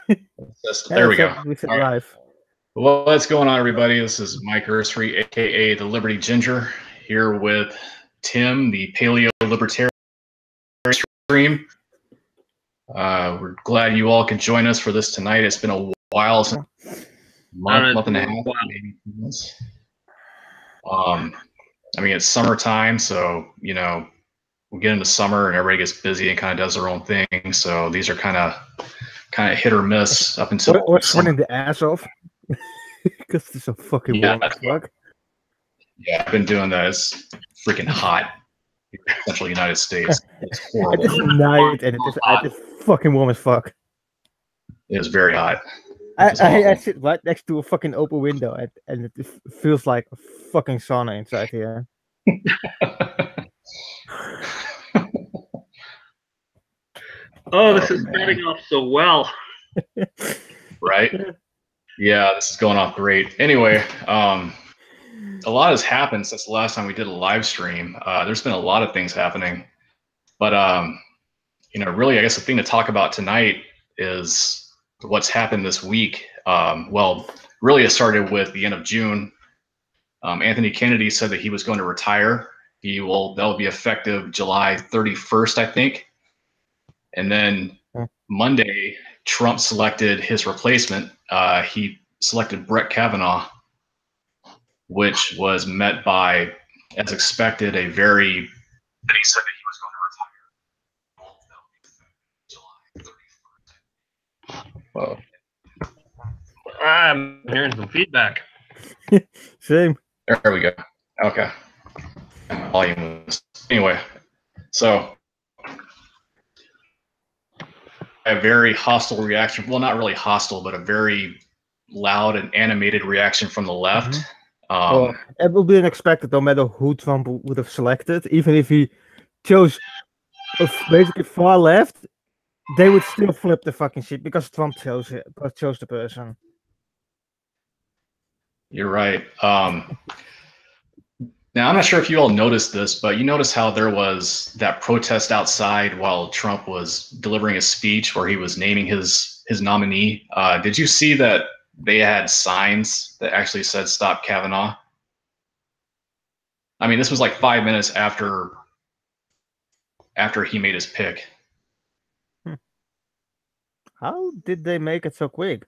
There we go. We said All right. live. Well, what's going on, everybody? This is Mike Ursary, aka the Liberty Ginger, here with Tim, the Paleo Libertarian stream. We're glad you all can join us for this tonight. It's been a while, since month and a half, maybe 2 months. I mean, it's summertime, so we get into summer and everybody gets busy and kind of does their own thing. So these are kind of hit or miss up until or sweating the ass off because it's so fucking warm as fuck. Yeah, I've been doing that. It's freaking hot in the central United States. It's horrible. It's night and it's fucking warm as fuck. It is very hot. I sit right next to a fucking open window and it feels like a fucking sauna inside here. Oh, this is starting off so well. Right? Yeah, this is going off great. Anyway, a lot has happened since the last time we did a live stream. There's been a lot of things happening. But, really, I guess the thing to talk about tonight is what's happened this week. Well, really, it started with the end of June. Anthony Kennedy said that he was going to retire. That'll be effective July 31st, I think. And then Monday, Trump selected his replacement. He selected Brett Kavanaugh, which was met by, as expected, a very. Then he said that he was going to retire. Whoa. I'm hearing some feedback. Same. There we go. Okay. Volume. Anyway, so a very hostile reaction. Well, not really hostile, but a very loud and animated reaction from the left. It would be unexpected no matter who Trump would have selected. Even if he chose basically far left, they would still flip the fucking shit because Trump chose the person. You're right. Now, I'm not sure if you all noticed this, but you notice how there was that protest outside while Trump was delivering a speech where he was naming his nominee. Did you see that they had signs that actually said "Stop Kavanaugh"? I mean, this was like 5 minutes after he made his pick. How did they make it so quick?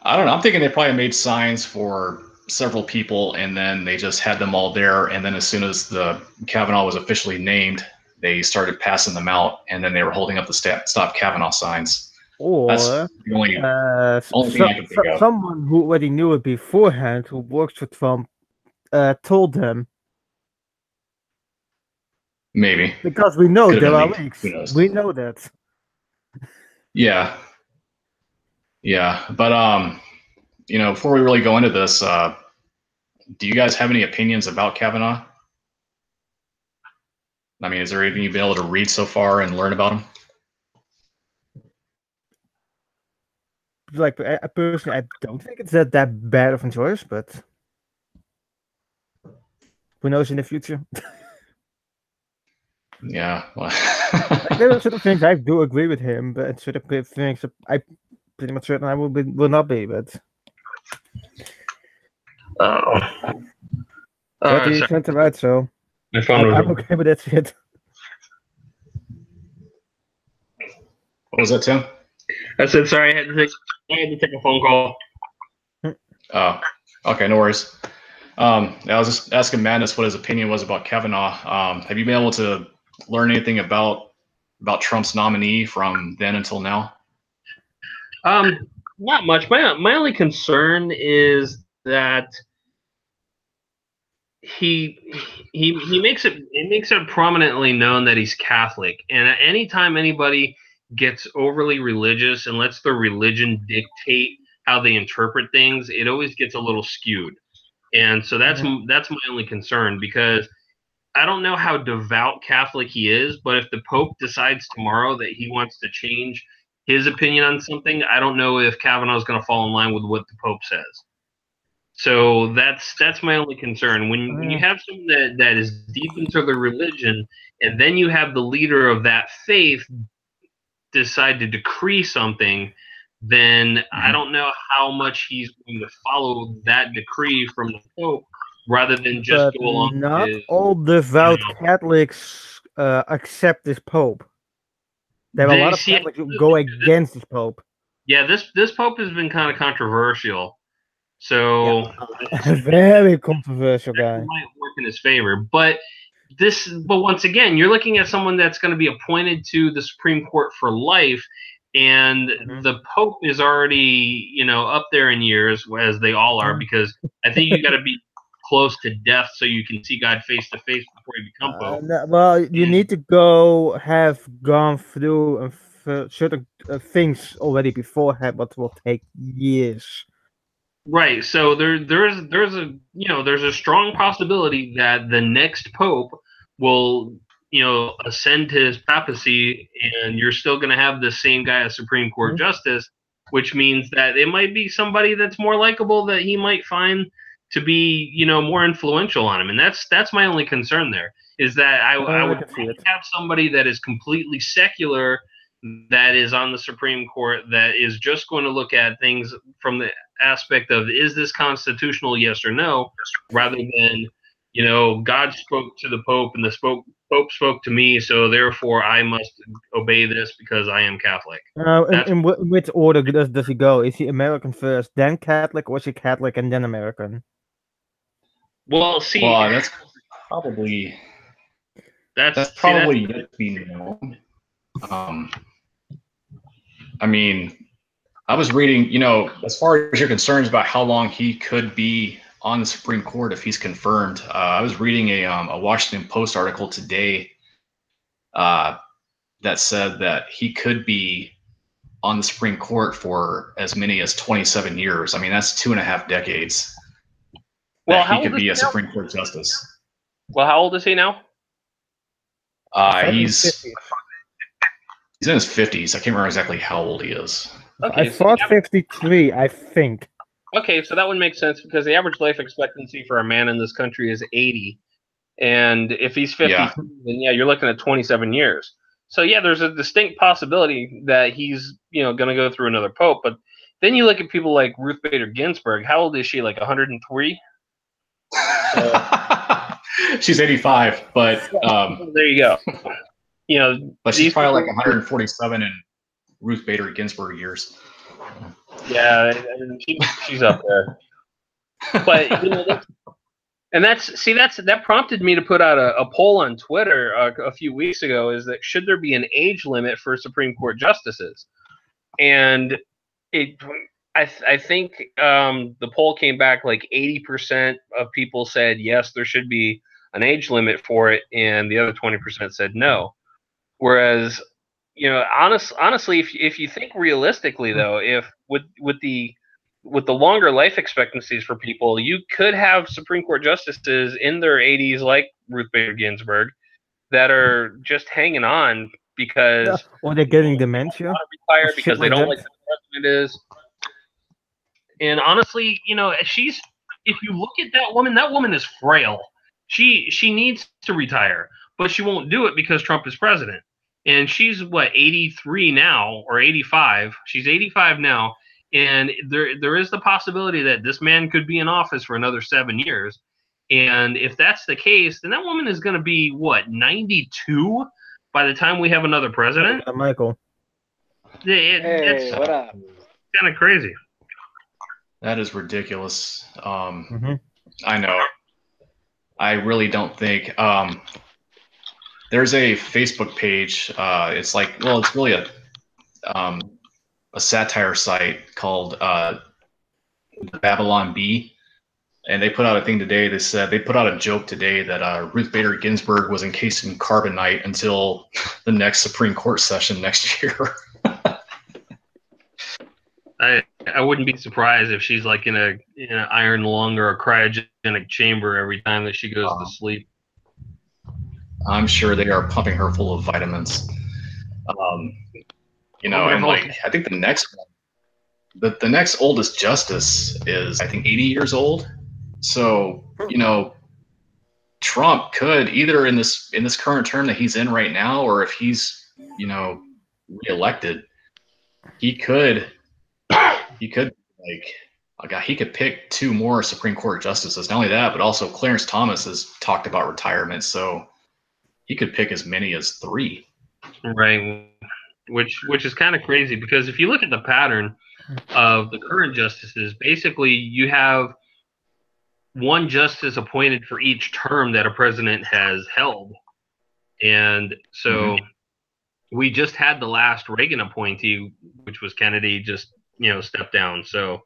I don't know. I'm thinking they probably made signs for several people, and then they just had them all there. And then as soon as the Kavanaugh was officially named, they started passing them out, and then they were holding up the "Stop Kavanaugh" signs. Or that's the only thing I can think of. Someone who already knew it beforehand, who works for Trump, told them. Maybe. Because we know there are leaks. We know that. Yeah. Yeah. But, before we really go into this, do you guys have any opinions about Kavanaugh? I mean, is there anything you've been able to read so far and learn about him? Like, personally, I don't think it's that bad of a choice, but who knows in the future? Yeah. Well. There are certain things I do agree with him, but certain things I pretty much certain I will not be. But he sent it right, so I'm okay with that shit. What was that, Tim? I said sorry. I had to take a phone call. Oh, okay, no worries. I was just asking Madness what his opinion was about Kavanaugh. Have you been able to learn anything about Trump's nominee from then until now? Not much. My only concern is that he makes it prominently known that he's Catholic, and anytime anybody gets overly religious and lets their religion dictate how they interpret things, it always gets a little skewed. And so that's my only concern, because I don't know how devout Catholic he is, but if the Pope decides tomorrow that he wants to change his opinion on something, I don't know if Kavanaugh is going to fall in line with what the Pope says. So that's my only concern. When you have someone that is deep into their religion, and then you have the leader of that faith decide to decree something, then I don't know how much he's going to follow that decree from the Pope rather than just But go along with not his, all devout you know. Catholics accept this Pope. There are a lot of Catholics who go against this Pope. Yeah, this Pope has been kind of controversial. So Yeah, very controversial guy. might work in his favor. But once again, you're looking at someone that's going to be appointed to the Supreme Court for life, and the Pope is already, up there in years, as they all are, because I think you got to be close to death so you can see God face to face before you become Pope. Well, you need to have gone through certain things already beforehand, but will take years. Right. So there's a strong possibility that the next Pope will ascend to his papacy, and you're still going to have the same guy as Supreme Court Justice, which means that it might be somebody that's more likable that he might find to be more influential on him, and that's my only concern there is that I would have somebody that is completely secular that is on the Supreme Court that is just going to look at things from the aspect of is this constitutional, yes or no, rather than God spoke to the Pope and the Pope spoke to me, so therefore I must obey this because I am Catholic. In which order does he go? Is he American first, then Catholic, or is he Catholic and then American? Well, see, that's probably yet to be known. I mean, I was reading, as far as your concerns about how long he could be on the Supreme Court if he's confirmed, I was reading a Washington Post article today that said that he could be on the Supreme Court for as many as 27 years. I mean, that's 2.5 decades. Well, he could be a Supreme Court justice. Well, how old is he now? He's in his 50s. I can't remember exactly how old he is. Okay, I thought 53, I think. Okay, so that would make sense because the average life expectancy for a man in this country is 80. And if he's 50, then you're looking at 27 years. So yeah, there's a distinct possibility that he's, going to go through another pope. But then you look at people like Ruth Bader Ginsburg. How old is she? Like 103? She's 85, but there you go. But she's probably like 147 in Ruth Bader Ginsburg years. Yeah, she's up there. But that prompted me to put out a poll on Twitter a few weeks ago. Is that should there be an age limit for Supreme Court justices? And I think the poll came back like 80% of people said yes, there should be an age limit for it, and the other 20% said no. Whereas, honestly, if you think realistically, though, if with the longer life expectancies for people, you could have Supreme Court justices in their 80s, like Ruth Bader Ginsburg, that are just hanging on because or they're getting dementia, retire because they don't like who the president is. And honestly, if you look at that woman is frail. She needs to retire, but she won't do it because Trump is president. And she's 83 now or 85. She's 85 now, and there is the possibility that this man could be in office for another 7 years. And if that's the case, then that woman is going to be 92 by the time we have another president. Michael. Hey, what up? Kind of crazy. That is ridiculous. I know. I really don't think there's a Facebook page. It's really a satire site called Babylon Bee, and they put out a thing today. They put out a joke today that Ruth Bader Ginsburg was encased in carbonite until the next Supreme Court session next year. I wouldn't be surprised if she's like in an iron lung or a cryogenic chamber every time that she goes to sleep. I'm sure they are pumping her full of vitamins. And I think the next one, the next oldest justice is, I think, 80 years old. So, Trump could either in this current term that he's in right now, or if he's, reelected, he could he could pick 2 more Supreme Court justices. Not only that, but also Clarence Thomas has talked about retirement, so he could pick as many as 3. Right, which is kind of crazy, because if you look at the pattern of the current justices, basically you have one justice appointed for each term that a president has held. And so we just had the last Reagan appointee, which was Kennedy, just, stepped down. So,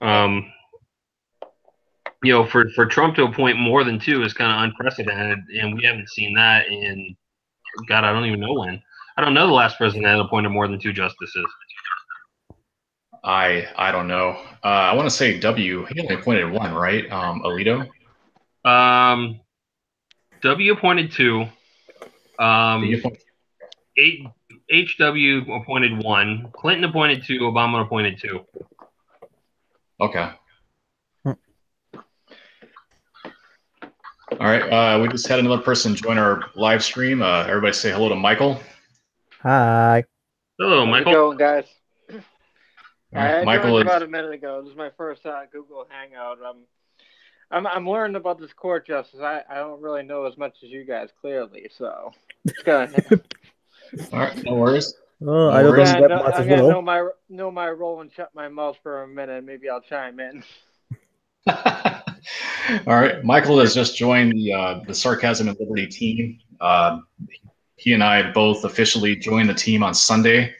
for Trump to appoint more than 2 is kind of unprecedented, and we haven't seen that in, God, I don't even know when. I don't know the last president that appointed more than 2 justices. I don't know. I want to say W. He only appointed 1, right? Alito. W appointed 2. HW appointed 1. Clinton appointed 2. Obama appointed 2. Okay. All right. We just had another person join our live stream. Everybody say hello to Michael. Hi. Hello, Michael. How's it going, guys? Right. I Michael joined about a minute ago. This is my first Google Hangout. I'm learning about this court justice. I don't really know as much as you guys, clearly. So it's gonna. All right, no worries. Oh, I don't know that much as well. I'm gonna know my role and shut my mouth for a minute. Maybe I'll chime in. All right, Michael has just joined the Sarcasm and Liberty team. He and I both officially joined the team on Sunday.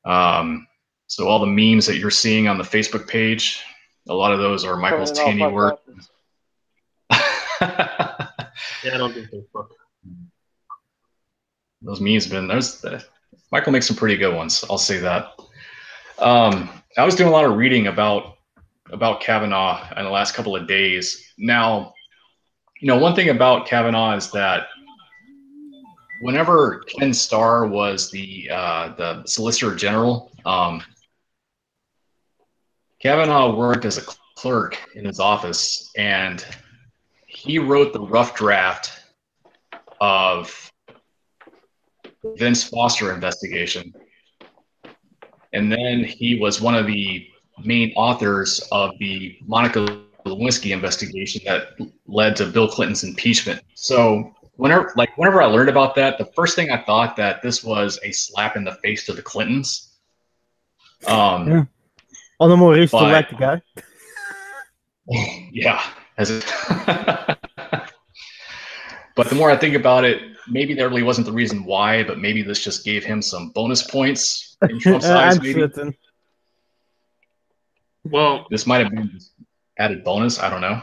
So all the memes that you're seeing on the Facebook page, a lot of those are Michael's handiwork. Yeah, I don't do Facebook. Those memes have been Michael makes some pretty good ones. I'll say that. I was doing a lot of reading about Kavanaugh in the last couple of days. Now, one thing about Kavanaugh is that whenever Ken Starr was the Solicitor General, Kavanaugh worked as a clerk in his office, and he wrote the rough draft of Vince Foster investigation. And then he was one of the main authors of the Monica Lewinsky investigation that led to Bill Clinton's impeachment. So whenever I learned about that, the first thing I thought that this was a slap in the face to the Clintons. Yeah. On the more to elect the guy. Yeah. But the more I think about it, maybe that really wasn't the reason why, but maybe this just gave him some bonus points in Trump's eyes. I'm certain. Well, this might have been added bonus. I don't know.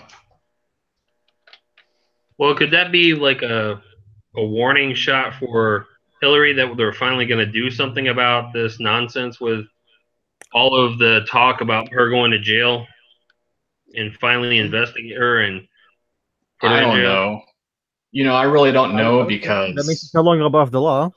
Well, could that be like a warning shot for Hillary that they're finally going to do something about this nonsense with all of the talk about her going to jail and finally investigate her and put her in jail? I don't know. I really don't know because that makes it no longer above the law.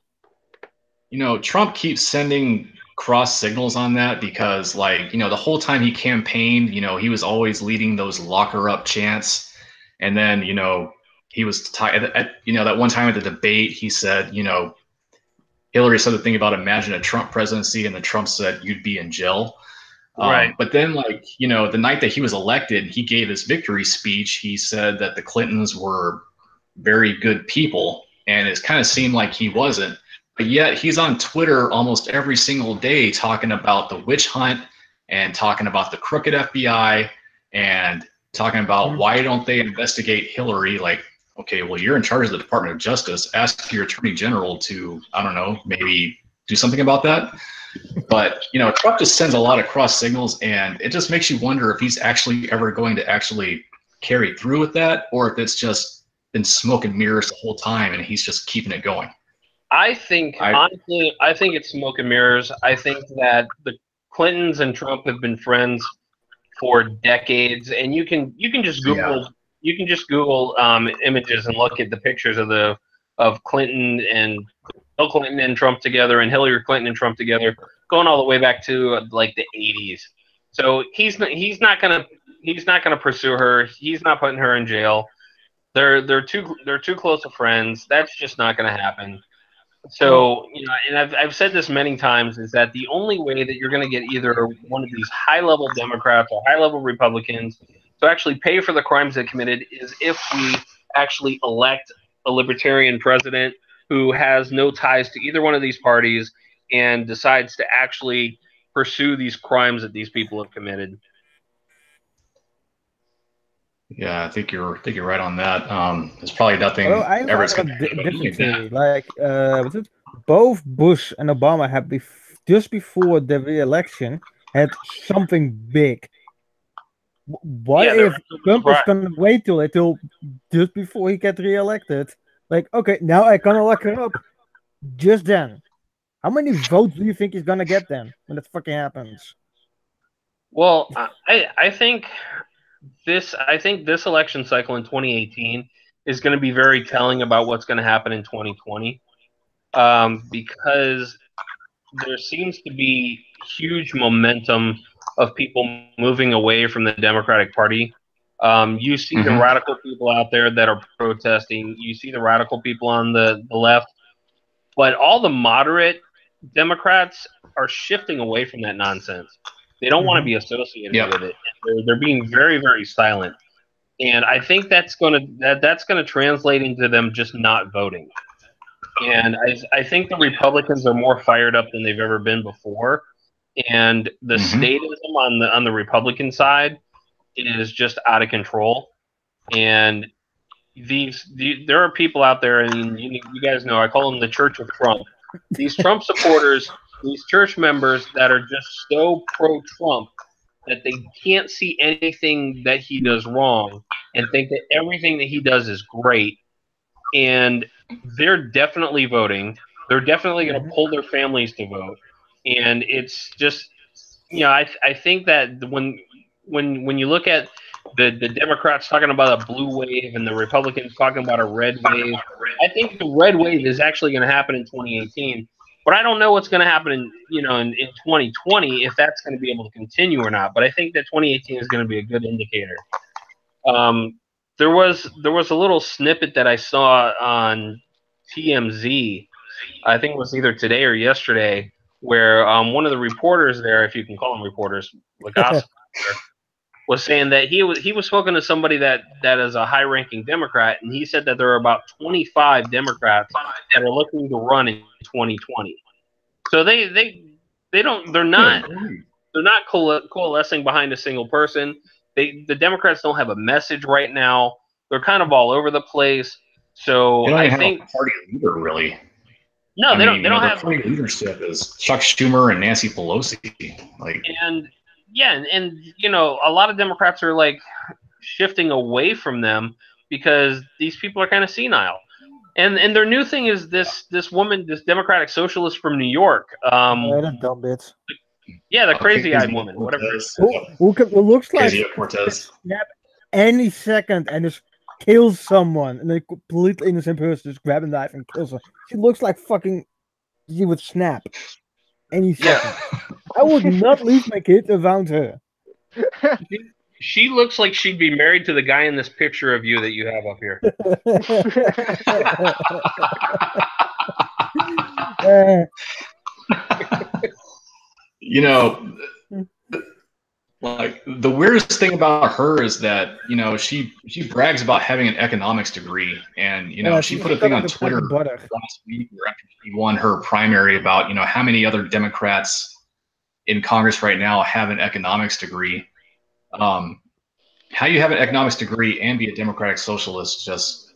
Trump keeps sending cross signals on that because, the whole time he campaigned, he was always leading those locker up chants, and then he was that one time at the debate he said Hillary said the thing about imagine a Trump presidency, and then Trump said you'd be in jail. Right. But then, the night that he was elected, he gave his victory speech. He said that the Clintons were very good people, and it kind of seemed like he wasn't. But yet he's on Twitter almost every single day talking about the witch hunt and talking about the crooked FBI and talking about why don't they investigate Hillary? Okay, well, you're in charge of the Department of Justice. Ask your attorney general to, I don't know, maybe do something about that. But, Trump just sends a lot of cross signals, and it just makes you wonder if he's actually ever going to actually carry through with that, or if it's just been smoke and mirrors the whole time and he's just keeping it going. Honestly, I think it's smoke and mirrors. I think that the Clintons and Trump have been friends for decades, and you can just Google images and look at the pictures of Clinton and Bill Clinton and Trump together, and Hillary Clinton and Trump together, going all the way back to the 80s. So he's not gonna pursue her. He's not putting her in jail. They're too close of friends. That's just not gonna happen. So, and I've said this many times, is that the only way that you're going to get either one of these high-level Democrats or high-level Republicans to actually pay for the crimes they committed is if we actually elect a libertarian president who has no ties to either one of these parties and decides to actually pursue these crimes that these people have committed. Yeah, I think you're right on that. There's probably nothing Well, I ever have going a to different theory. Like, was it both Bush and Obama had just before the re-election had something big. What Yeah, if Trump is gonna wait till just before he gets re-elected? Like, okay, now I gonna lock her up. Just then, how many votes do you think he's gonna get then when that fucking happens? Well, I think this election cycle in 2018 is going to be very telling about what's going to happen in 2020, because there seems to be huge momentum of people moving away from the Democratic Party. You see the radical people out there that are protesting. You see the radical people on the left. But all the moderate Democrats are shifting away from that nonsense. They don't want to be associated with it. They're being very, very silent. And I think that's gonna translate into them just not voting. And I think the Republicans are more fired up than they've ever been before. And the statism on the Republican side is just out of control. And there are people out there, and you guys know I call them the Church of Trump. These Trump supporters, these church members that are just so pro-Trump that they can't see anything that he does wrong and think that everything that he does is great. And they're definitely voting. They're definitely going to pull their families to vote. And it's just, I think that when you look at the Democrats talking about a blue wave and the Republicans talking about a red wave, I think the red wave is actually going to happen in 2018. But I don't know what's going to happen in 2020, if that's going to be able to continue or not. But I think that 2018 is going to be a good indicator. There was a little snippet that I saw on TMZ. I think it was either today or yesterday, where one of the reporters there, if you can call them reporters, the gossip was saying that he was spoken to somebody that is a high-ranking Democrat, and he said that there are about 25 Democrats that are looking to run in 2020. So they're not coalescing behind a single person. The Democrats don't have a message right now. They're kind of all over the place. So I think have a party leader really. No, they don't. They don't their have party leadership is Chuck Schumer and Nancy Pelosi. And a lot of Democrats are like shifting away from them because these people are kind of senile. And their new thing is this woman, this Democratic socialist from New York. That dumb bitch. Yeah, the crazy-eyed woman, whatever. Who looks like Cortez. Snap any second and just kills someone, and a completely innocent person just grab a knife and kills her. She looks like fucking. She would snap any second. I would not leave my kids around her. She looks like she'd be married to the guy in this picture of you that you have up here. Like the weirdest thing about her is that she brags about having an economics degree, and she put a thing on Twitter last week after she won her primary about how many other Democrats in Congress right now have an economics degree. How you have an economics degree and be a Democratic socialist, just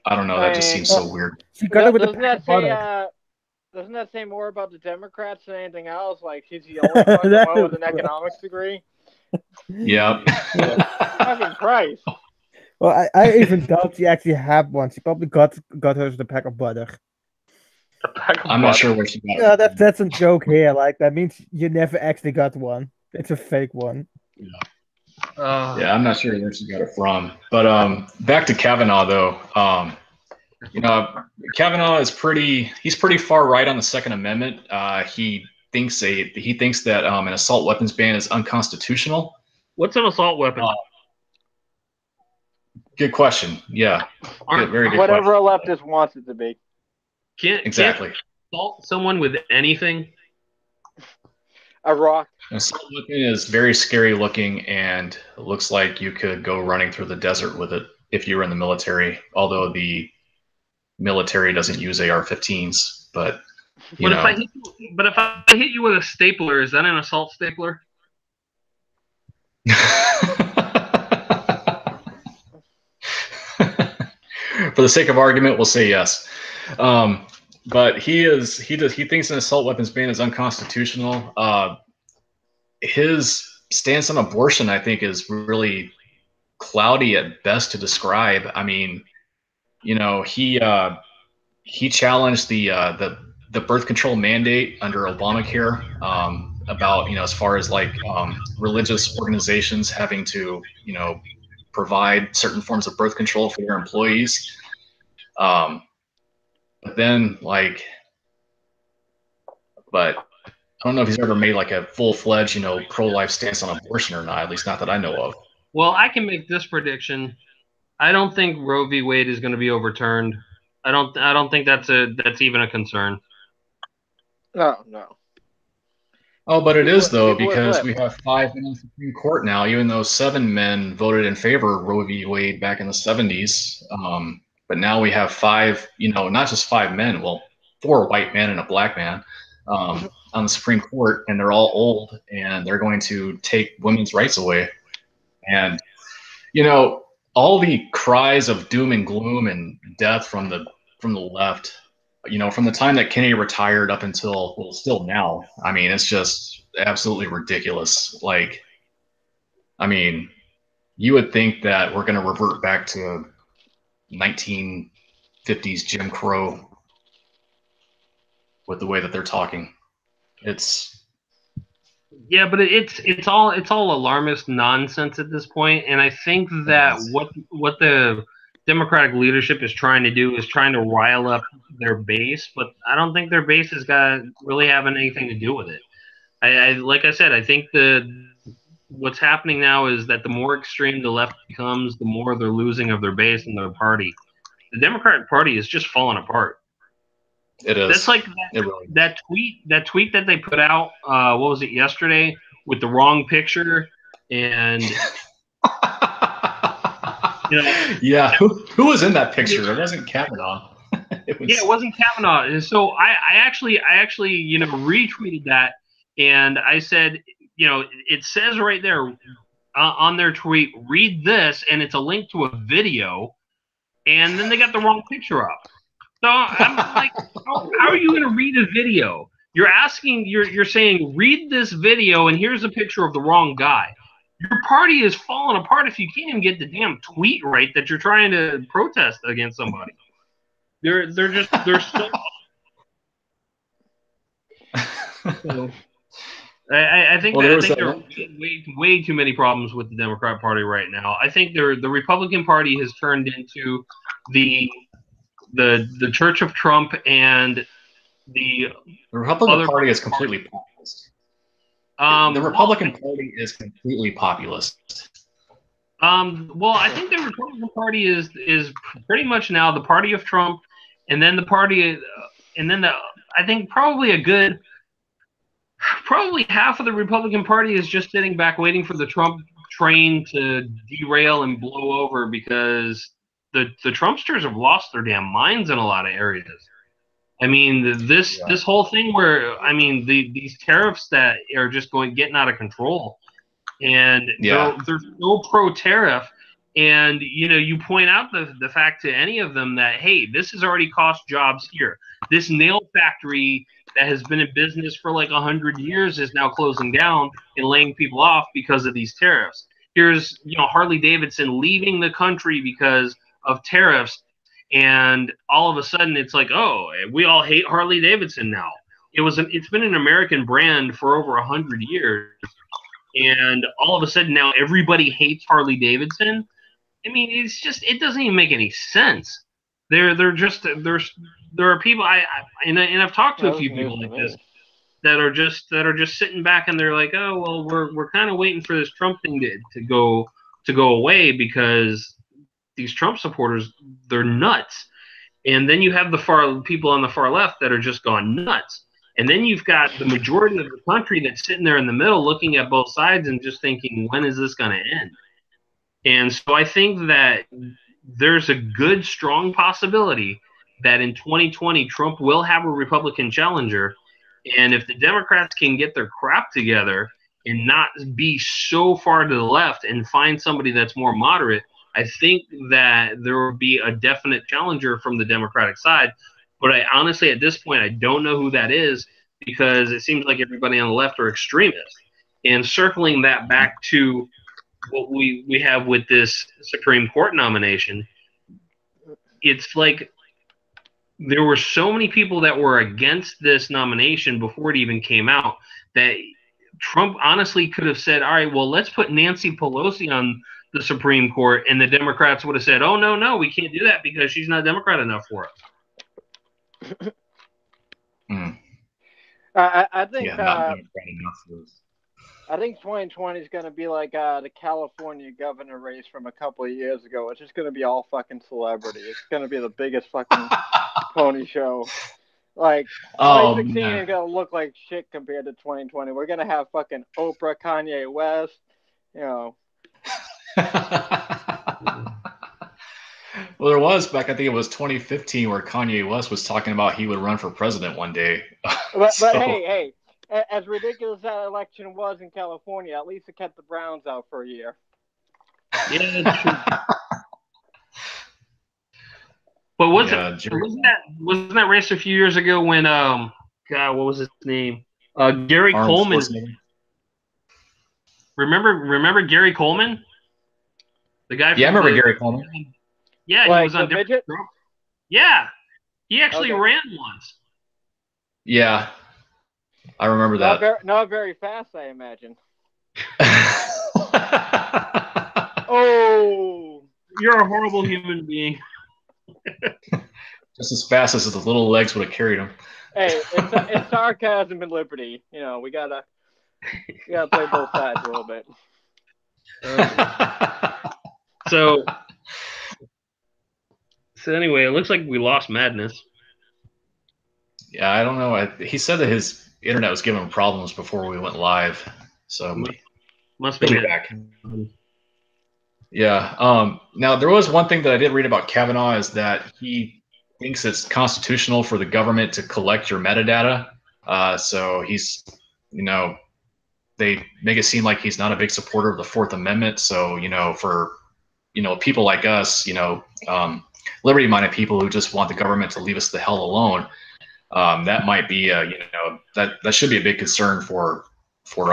I don't know, that just seems so weird. Doesn't that say more about the Democrats than anything else? Like she's the only one with an economics degree. Yeah. Fucking Christ. Well, I even doubt she actually had one. She probably got hers the pack of butter. I'm not sure where she got it. Yeah, that's a joke here. Like that means you never actually got one. It's a fake one. Yeah, I'm not sure where she got it from. But back to Kavanaugh though. Kavanaugh is he's pretty far right on the Second Amendment. He thinks that an assault weapons ban is unconstitutional. What's an assault weapon? Good question. Yeah. Very good Whatever question. a leftist wants it to be. Exactly. Can't you assault someone with anything? A rock. Assault weapon is very scary looking and looks like you could go running through the desert with it if you were in the military. Although the military doesn't use AR-15s, but you But if I know. hit you, but if I hit you with a stapler, is that an assault stapler? For the sake of argument, we'll say yes. But he thinks an assault weapons ban is unconstitutional. His stance on abortion, I think, is really cloudy at best to describe. I mean, you know, he challenged the birth control mandate under Obamacare, about, you know, as far as like religious organizations having to, you know, provide certain forms of birth control for their employees. But then but I don't know if he's ever made like a full-fledged, you know, pro-life stance on abortion or not. At least not that I know of. Well, I can make this prediction. I don't think Roe v. Wade is going to be overturned. I don't think that's even a concern. No. Oh, but it is though, People would because flip. we have 5 men in the Supreme Court now, even though 7 men voted in favor of Roe v. Wade back in the 70s. But now we have 5, you know, not just 5 men, well, 4 white men and a black man on the Supreme Court, and they're all old, and they're going to take women's rights away. And, you know, all the cries of doom and gloom and death from the left, you know, from the time that Kennedy retired up until, well, still now, I mean, it's just absolutely ridiculous. Like, I mean, you would think that we're going to revert back to 1950s Jim Crow with the way that they're talking. Yeah, but it's all alarmist nonsense at this point, and I think that what the Democratic leadership is trying to do is trying to rile up their base, but I don't think their base has got really having anything to do with it. I like I said, I think what's happening now is that the more extreme the left becomes, the more they're losing of their base and their party. The Democratic Party is just falling apart. It is. That's like that tweet that they put out. What was it, yesterday, with the wrong picture and you know, yeah. Who was in that picture? It wasn't Kavanaugh. It wasn't Kavanaugh. So I actually retweeted that, and I said, you know, it says right there on their tweet, read this, and it's a link to a video, and then they got the wrong picture up. So I'm like, how are you going to read a video? You're saying, read this video, and here's a picture of the wrong guy. Your party is falling apart if you can't even get the damn tweet right that you're trying to protest against somebody. They're so. I think there are way too many problems with the Democrat Party right now. I think the Republican Party has turned into the Church of Trump, and the Republican Party is completely populist. The Republican Party is completely populist. Well, I think the Republican Party is pretty much now the party of Trump, and then I think probably half of the Republican Party is just sitting back waiting for the Trump train to derail and blow over, because the Trumpsters have lost their damn minds in a lot of areas. I mean, this whole thing where, I mean, these tariffs that are just getting out of control, and they're so pro-tariff, and you point out the fact to any of them that, hey, this has already cost jobs here. This nail factory that has been in business for like 100 years is now closing down and laying people off because of these tariffs. Here's Harley Davidson leaving the country because of tariffs, and all of a sudden it's like, oh, we all hate Harley Davidson now. It's been an American brand for over 100 years, and all of a sudden now everybody hates Harley Davidson. I mean, it doesn't even make any sense. There are people and I've talked to a few people like this that are just sitting back, and they're like, oh, well, we're kind of waiting for this Trump thing to go away, because these Trump supporters, they're nuts. And then you have the people on the far left that are just gone nuts. And then you've got the majority of the country that's sitting there in the middle looking at both sides and just thinking, when is this going to end? And so I think that there's a good, strong possibility that in 2020, Trump will have a Republican challenger. And if the Democrats can get their crap together and not be so far to the left and find somebody that's more moderate, I think that there will be a definite challenger from the Democratic side. But I honestly, at this point, I don't know who that is because it seems like everybody on the left are extremists. And circling that back to what we have with this Supreme Court nomination, it's like there were so many people that were against this nomination before it even came out that Trump honestly could have said, all right, well, let's put Nancy Pelosi on the Supreme Court, and the Democrats would have said, oh, no, we can't do that because she's not Democrat enough for us. I think Yeah, not Democrat enough for us. I think 2020 is going to be like the California governor race from a couple of years ago. It's just going to be all fucking celebrity. It's going to be the biggest fucking pony show. Like, 2016 is going to look like shit compared to 2020. We're going to have fucking Oprah, Kanye West, you know. Well, there was back, I think it was 2015, where Kanye West was talking about he would run for president one day. But hey, as ridiculous that election was in California, at least it kept the Browns out for a year. Yeah, but wasn't that race a few years ago when God, what was his name? Gary Coleman. Remember Gary Coleman? The guy. Yeah, I remember Gary Coleman. Yeah, he was on different. Yeah, he actually ran once. Yeah, I remember that. Not very fast, I imagine. Oh, you're a horrible human being. Just as fast as the little legs would have carried him. Hey, it's sarcasm and liberty. You know, we gotta play both sides a little bit. So anyway, it looks like we lost Madness. Yeah, I don't know. He said that his internet was giving him problems before we went live. So must be back. Yeah. Now, there was one thing that I did read about Kavanaugh is that he thinks it's constitutional for the government to collect your metadata. So he's, they make it seem like he's not a big supporter of the Fourth Amendment. So, for, people like us, liberty-minded people who just want the government to leave us the hell alone, that might be, that should be a big concern for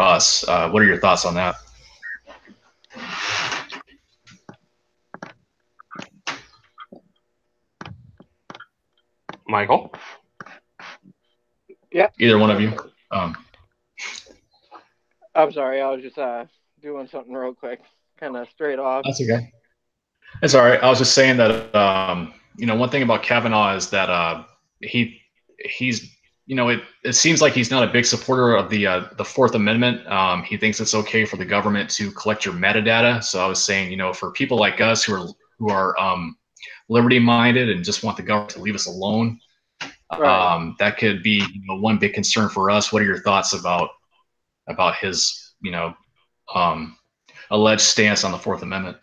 us. What are your thoughts on that? Michael? Yeah. Either one of you. I'm sorry, I was just doing something real quick, kind of straight off. That's okay. It's all right. I was just saying that one thing about Kavanaugh is that he's it seems like he's not a big supporter of the Fourth Amendment. He thinks it's okay for the government to collect your metadata. So I was saying, for people like us who are liberty-minded and just want the government to leave us alone, right. That could be one big concern for us. What are your thoughts about his alleged stance on the Fourth Amendment?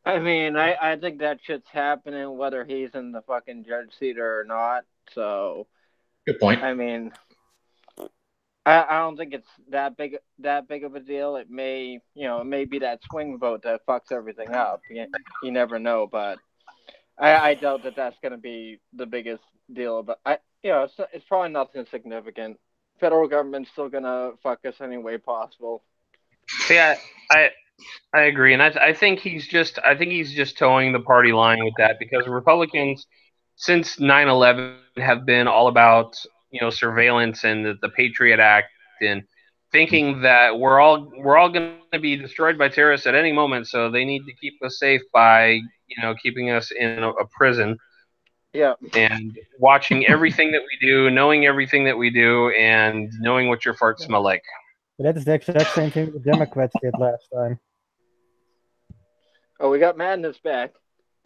I mean, I think that shit's happening whether he's in the fucking judge seat or not. So, good point. I mean, I don't think it's that big of a deal. It may be that swing vote that fucks everything up. You never know, but I doubt that that's going to be the biggest deal. But it's probably nothing significant. Federal government's still going to fuck us any way possible. Yeah, I agree, and I think he's just towing the party line with that, because Republicans since 9/11 have been all about surveillance and the Patriot Act, and thinking that we're all going to be destroyed by terrorists at any moment, so they need to keep us safe by keeping us in a prison. Yeah. And watching everything that we do, knowing everything that we do, and knowing what your farts smell like. But that is the exact same thing the Democrats did last time. Oh, we got Madness back.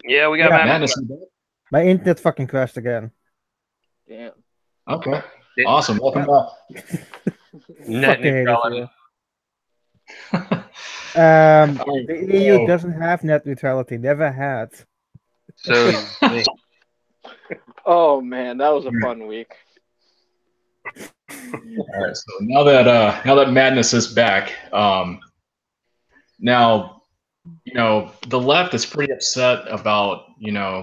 Yeah, we got Madness. My internet fucking crashed again. Damn. Okay. Awesome. Welcome back. Net Fucking hate it neutrality. here. Alright, The EU so- doesn't have net neutrality. Never had. So they- Oh man, that was a fun week. All right. So now that madness is back, now the left is pretty upset about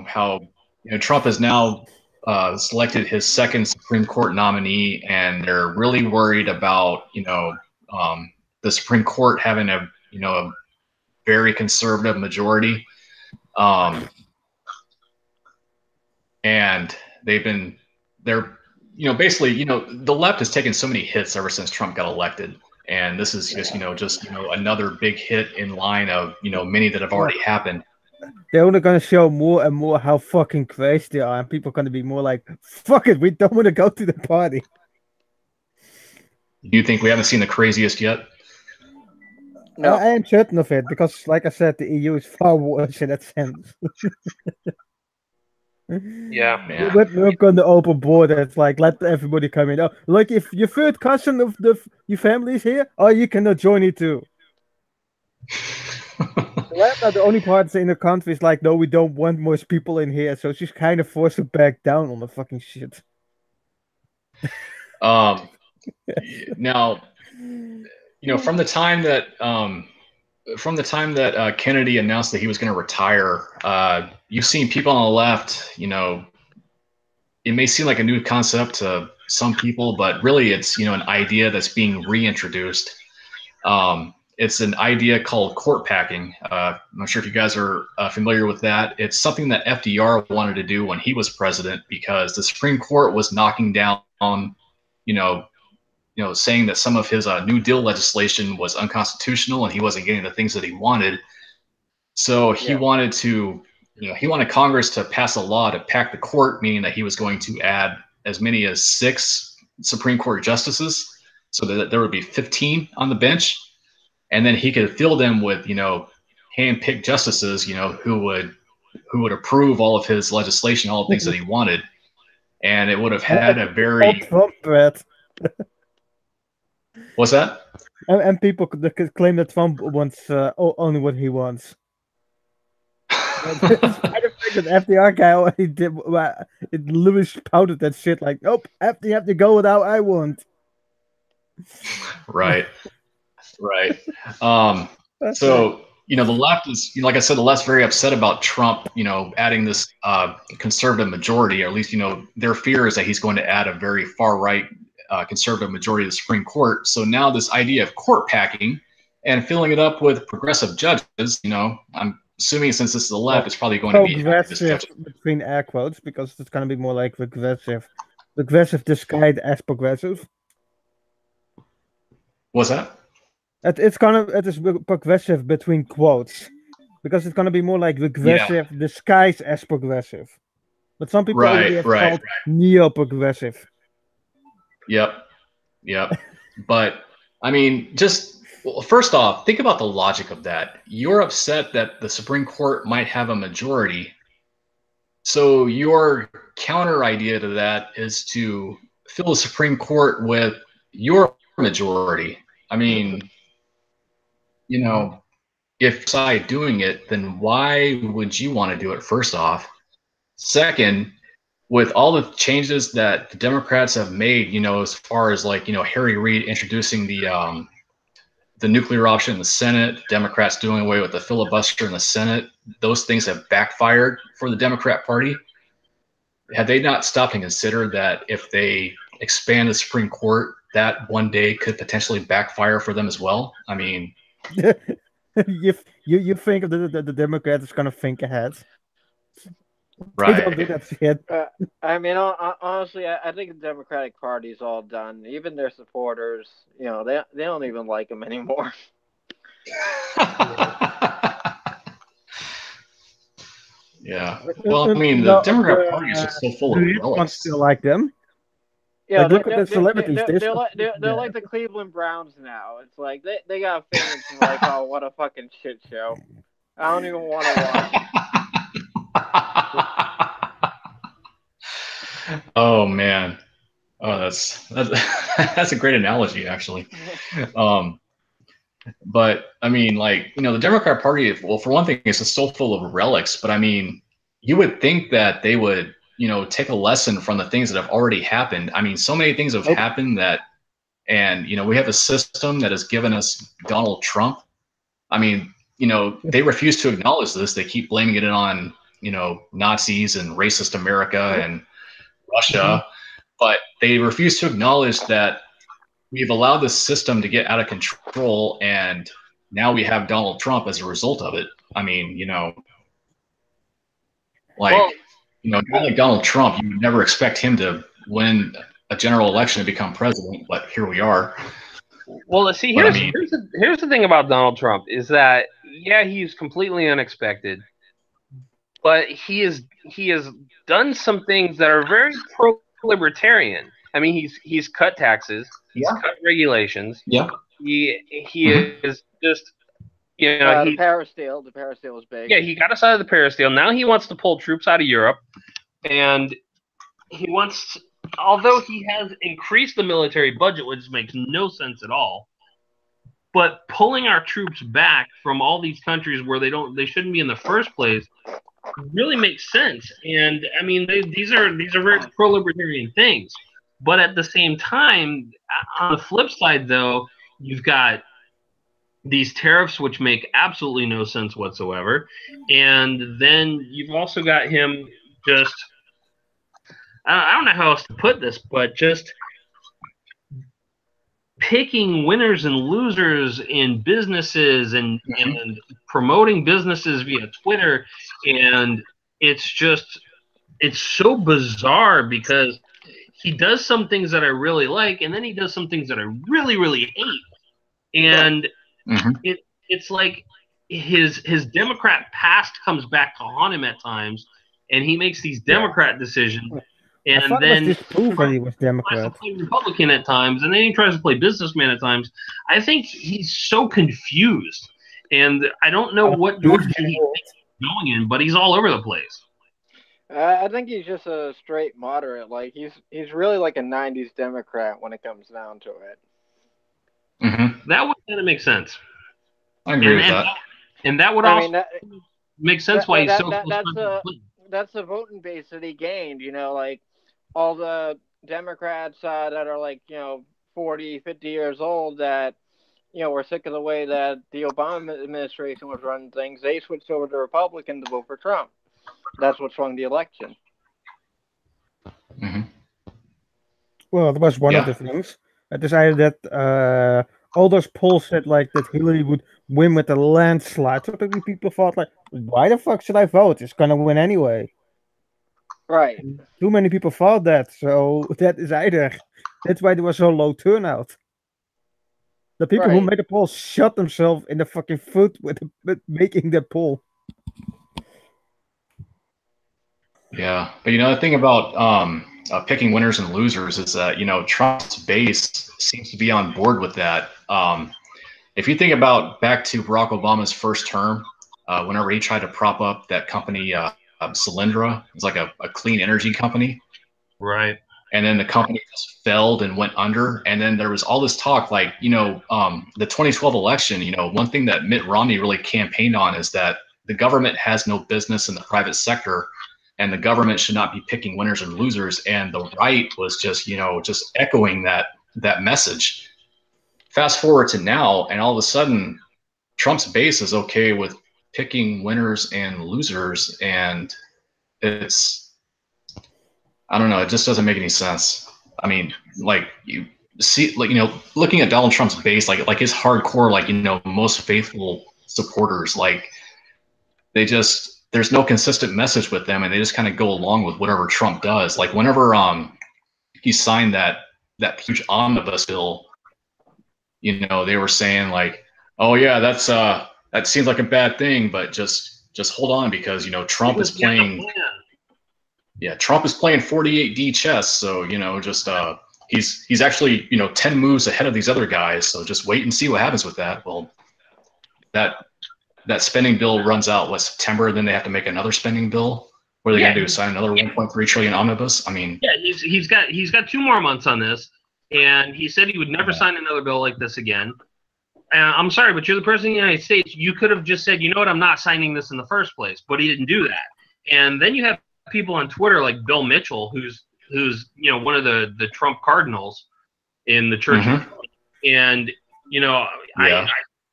how Trump has now selected his second Supreme Court nominee, and they're really worried about the Supreme Court having a very conservative majority, and they're basically the left has taken so many hits ever since Trump got elected. And this is just another big hit in line of many that have already happened. They're only gonna show more and more how fucking crazy they are, and people are gonna be more like, "Fuck it, we don't want to go to the party." Do you think we haven't seen the craziest yet? No. I am certain of it because, like I said, the EU is far worse in that sense. yeah. Yeah. We're gonna open borders, like let everybody come in. Oh, like if your third cousin of your family is here, oh, you cannot join it too. The left are the only parts in the country is like, no, we don't want more people in here, so she's kind of forced to back down on the fucking shit. Now, from the time that Kennedy announced that he was going to retire, you've seen people on the left. It may seem like a new concept to some people, but really it's an idea that's being reintroduced. It's an idea called court packing. I'm not sure if you guys are familiar with that. It's something that FDR wanted to do when he was president because the Supreme Court was knocking down, saying that some of his New Deal legislation was unconstitutional and he wasn't getting the things that he wanted. So he wanted to, he wanted Congress to pass a law to pack the court, meaning that he was going to add as many as 6 Supreme Court justices, so that there would be 15 on the bench. And then he could fill them with, hand-picked justices, who would approve all of his legislation, all the things that he wanted. And it would have had a very... Trump threat. What's that? And people could claim that Trump wants only what he wants. Despite the fact that FDR guy already did, Lewis pouted that shit like, nope, FDR have to go with how I want. Right. So the left is, like I said, the left's very upset about Trump, adding this conservative majority, or at least, their fear is that he's going to add a very far right conservative majority of the Supreme Court. So now this idea of court packing and filling it up with progressive judges, I'm assuming since this is the left, it's probably going to be progressive between air quotes because it's going to be more like regressive disguised as progressive. What's that? It is progressive between quotes because it's going to be more like regressive disguised as progressive. But some people already called neo-progressive. Yep. But I mean, first off, think about the logic of that. You're upset that the Supreme Court might have a majority. So your counter idea to that is to fill the Supreme Court with your majority. I mean, if I doing it, then why would you want to do it, first off? Second, with all the changes that the Democrats have made, as far as Harry Reid introducing the nuclear option in the Senate, Democrats doing away with the filibuster in the Senate, those things have backfired for the Democrat Party. Have they not stopped and considered that if they expand the Supreme Court, that one day could potentially backfire for them as well? I mean, you think the Democrats is gonna think ahead? Right. They don't do that shit. I mean, honestly, I think the Democratic Party's all done. Even their supporters, they don't even like them anymore. Yeah. Well, I mean, the Democrat Party is just so full of relics. Still like them. Yeah, like, look at the celebrities. They're like the Cleveland Browns now. It's like they got fans like, oh, what a fucking shit show. I don't even want to watch. Oh man. Oh, that's that's a great analogy, actually. Um, but I mean, like, the Democrat Party, well, for one thing, it's still full of relics. But I mean, you would think that they would, take a lesson from the things that have already happened. I mean, so many things have Nope. happened that, and we have a system that has given us Donald Trump. I mean, they refuse to acknowledge this. They keep blaming it on, Nazis and racist America and Mhm. Russia, but they refuse to acknowledge that we've allowed this system to get out of control, and now we have Donald Trump as a result of it. I mean, like, Well, a guy like Donald Trump, you would never expect him to win a general election and become president, but here we are. well, see, But I here's mean, here's the thing about Donald Trump is that yeah, he's completely unexpected, but he has done some things that are very pro-libertarian. I mean, he's cut taxes, he's yeah, cut regulations. yeah, He hmm is just you know The he Paris deal. The Paris deal was big. yeah he got us out of the Paris deal. Now he wants to pull troops out of Europe, and he wants, although he has increased the military budget, which makes no sense at all. But pulling our troops back from all these countries where they shouldn't be in the first place really makes sense. And I mean, these are very pro-libertarian things. But at the same time, on the flip side, though, you've got these tariffs which make absolutely no sense whatsoever, and then you've also got him just I don't know how else to put this, but just picking winners and losers in businesses and promoting businesses via Twitter, and it's so bizarre because he does some things that I really like, and then he does some things that I really really hate, and hmm it's like his Democrat past comes back to haunt him at times, and he makes these yeah, Democrat decisions, I and thought it was then disproved that he was tries to Democrat. play Republican at times, and then he tries to play businessman at times. I think he's so confused, and I don't know what direction he's going in, but he's all over the place. I think he's just a straight moderate. Like he's really like a '90s Democrat when it comes down to it. That would kind of make sense, I agree and with and that. and that would I also mean make sense why he's so close that's friends with a Clinton. that's the voting base that he gained. Like all the Democrats that are like 40, 50 years old that were sick of the way that the Obama administration was running things. They switched over to Republican to vote for Trump. That's what swung the election. hmm Well, that was one of Yeah, the things. I decided that all those polls said like that Hillary would win with a landslide. So maybe people thought like, why the fuck should I vote? It's gonna win anyway. Right. Too many people thought that, so that is either. That's why there was so low turnout. The people who Right. made the poll shot themselves in the fucking foot with making the poll. yeah. But the thing about picking winners and losers is that Trump's base seems to be on board with that. If you think about back to Barack Obama's first term, whenever he tried to prop up that company, Solyndra, it's like a clean energy company, Right. and then the company just failed and went under. And then there was all this talk, like the 2012 election. One thing that Mitt Romney really campaigned on is that the government has no business in the private sector, and the government should not be picking winners and losers. And the right was just echoing that message. Fast forward to now, and all of a sudden, Trump's base is okay with picking winners and losers, and it's I don't know, it just doesn't make any sense. I mean, like you see, like looking at Donald Trump's base, like his hardcore, like most faithful supporters, like there's no consistent message with them, and they just kind of go along with whatever Trump does. Like whenever he signed that huge omnibus bill, they were saying like, oh yeah, that seems like a bad thing, but just hold on because Trump is Because he has a playing. plan. Yeah, Trump is playing 48D chess, so just he's actually 10 moves ahead of these other guys. So just wait and see what happens with that. Well, that spending bill runs out September, then they have to make another spending bill, What are they going to do? Sign another 1.3 trillion omnibus? I mean, yeah, he's got 2 more months on this, and he said he would never sign another bill like this again. I'm sorry, but you're the president of the United States. You could have just said, you know what, I'm not signing this in the first place, but he didn't do that. And then you have people on Twitter like Bill Mitchell, who's one of the Trump cardinals in the church, and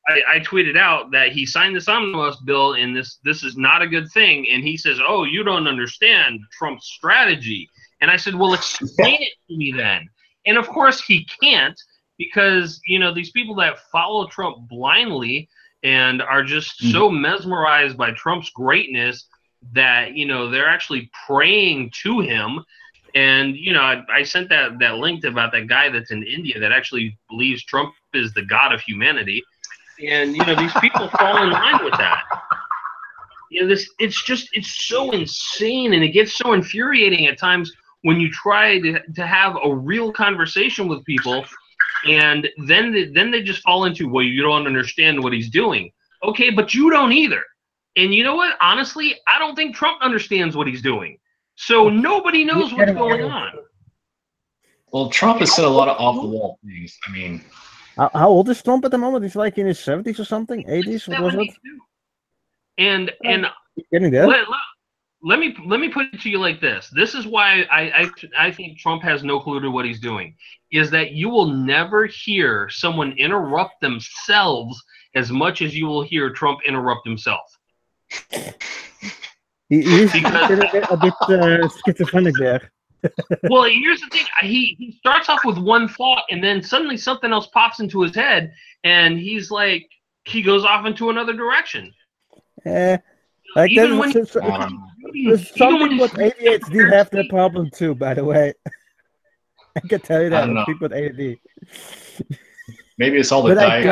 I tweeted out that he signed this omnibus bill, and this is not a good thing. And he says, "Oh, you don't understand Trump's strategy." And I said, "Well, explain it to me then." And of course, he can't, because these people that follow Trump blindly and are just so mesmerized by Trump's greatness that they're actually praying to him. And I sent that link about that guy that's in India that actually believes Trump is the god of humanity. And these people fall in line with that. It's so insane, and it gets so infuriating at times when you try to have a real conversation with people, and then they just fall into, well, you don't understand what he's doing. Okay, but you don't either. And you know what? Honestly, I don't think Trump understands what he's doing. So nobody knows what's going on. Well, Trump has said a lot of off-the-wall things. I mean, how old is Trump at the moment? He's like in his 70s or something, 80s. What was it? And getting there. Let me put it to you like this. This is why I think Trump has no clue to what he's doing. Is that you will never hear someone interrupt themselves as much as you will hear Trump interrupt himself. He's a bit schizophrenic there. Well, here's the thing. He starts off with one thought, and then suddenly something else pops into his head, and he goes off into another direction. Like even when some people with ADHD have that problem too, by the way. I can tell you that with people with ADHD. Maybe it's all the diet.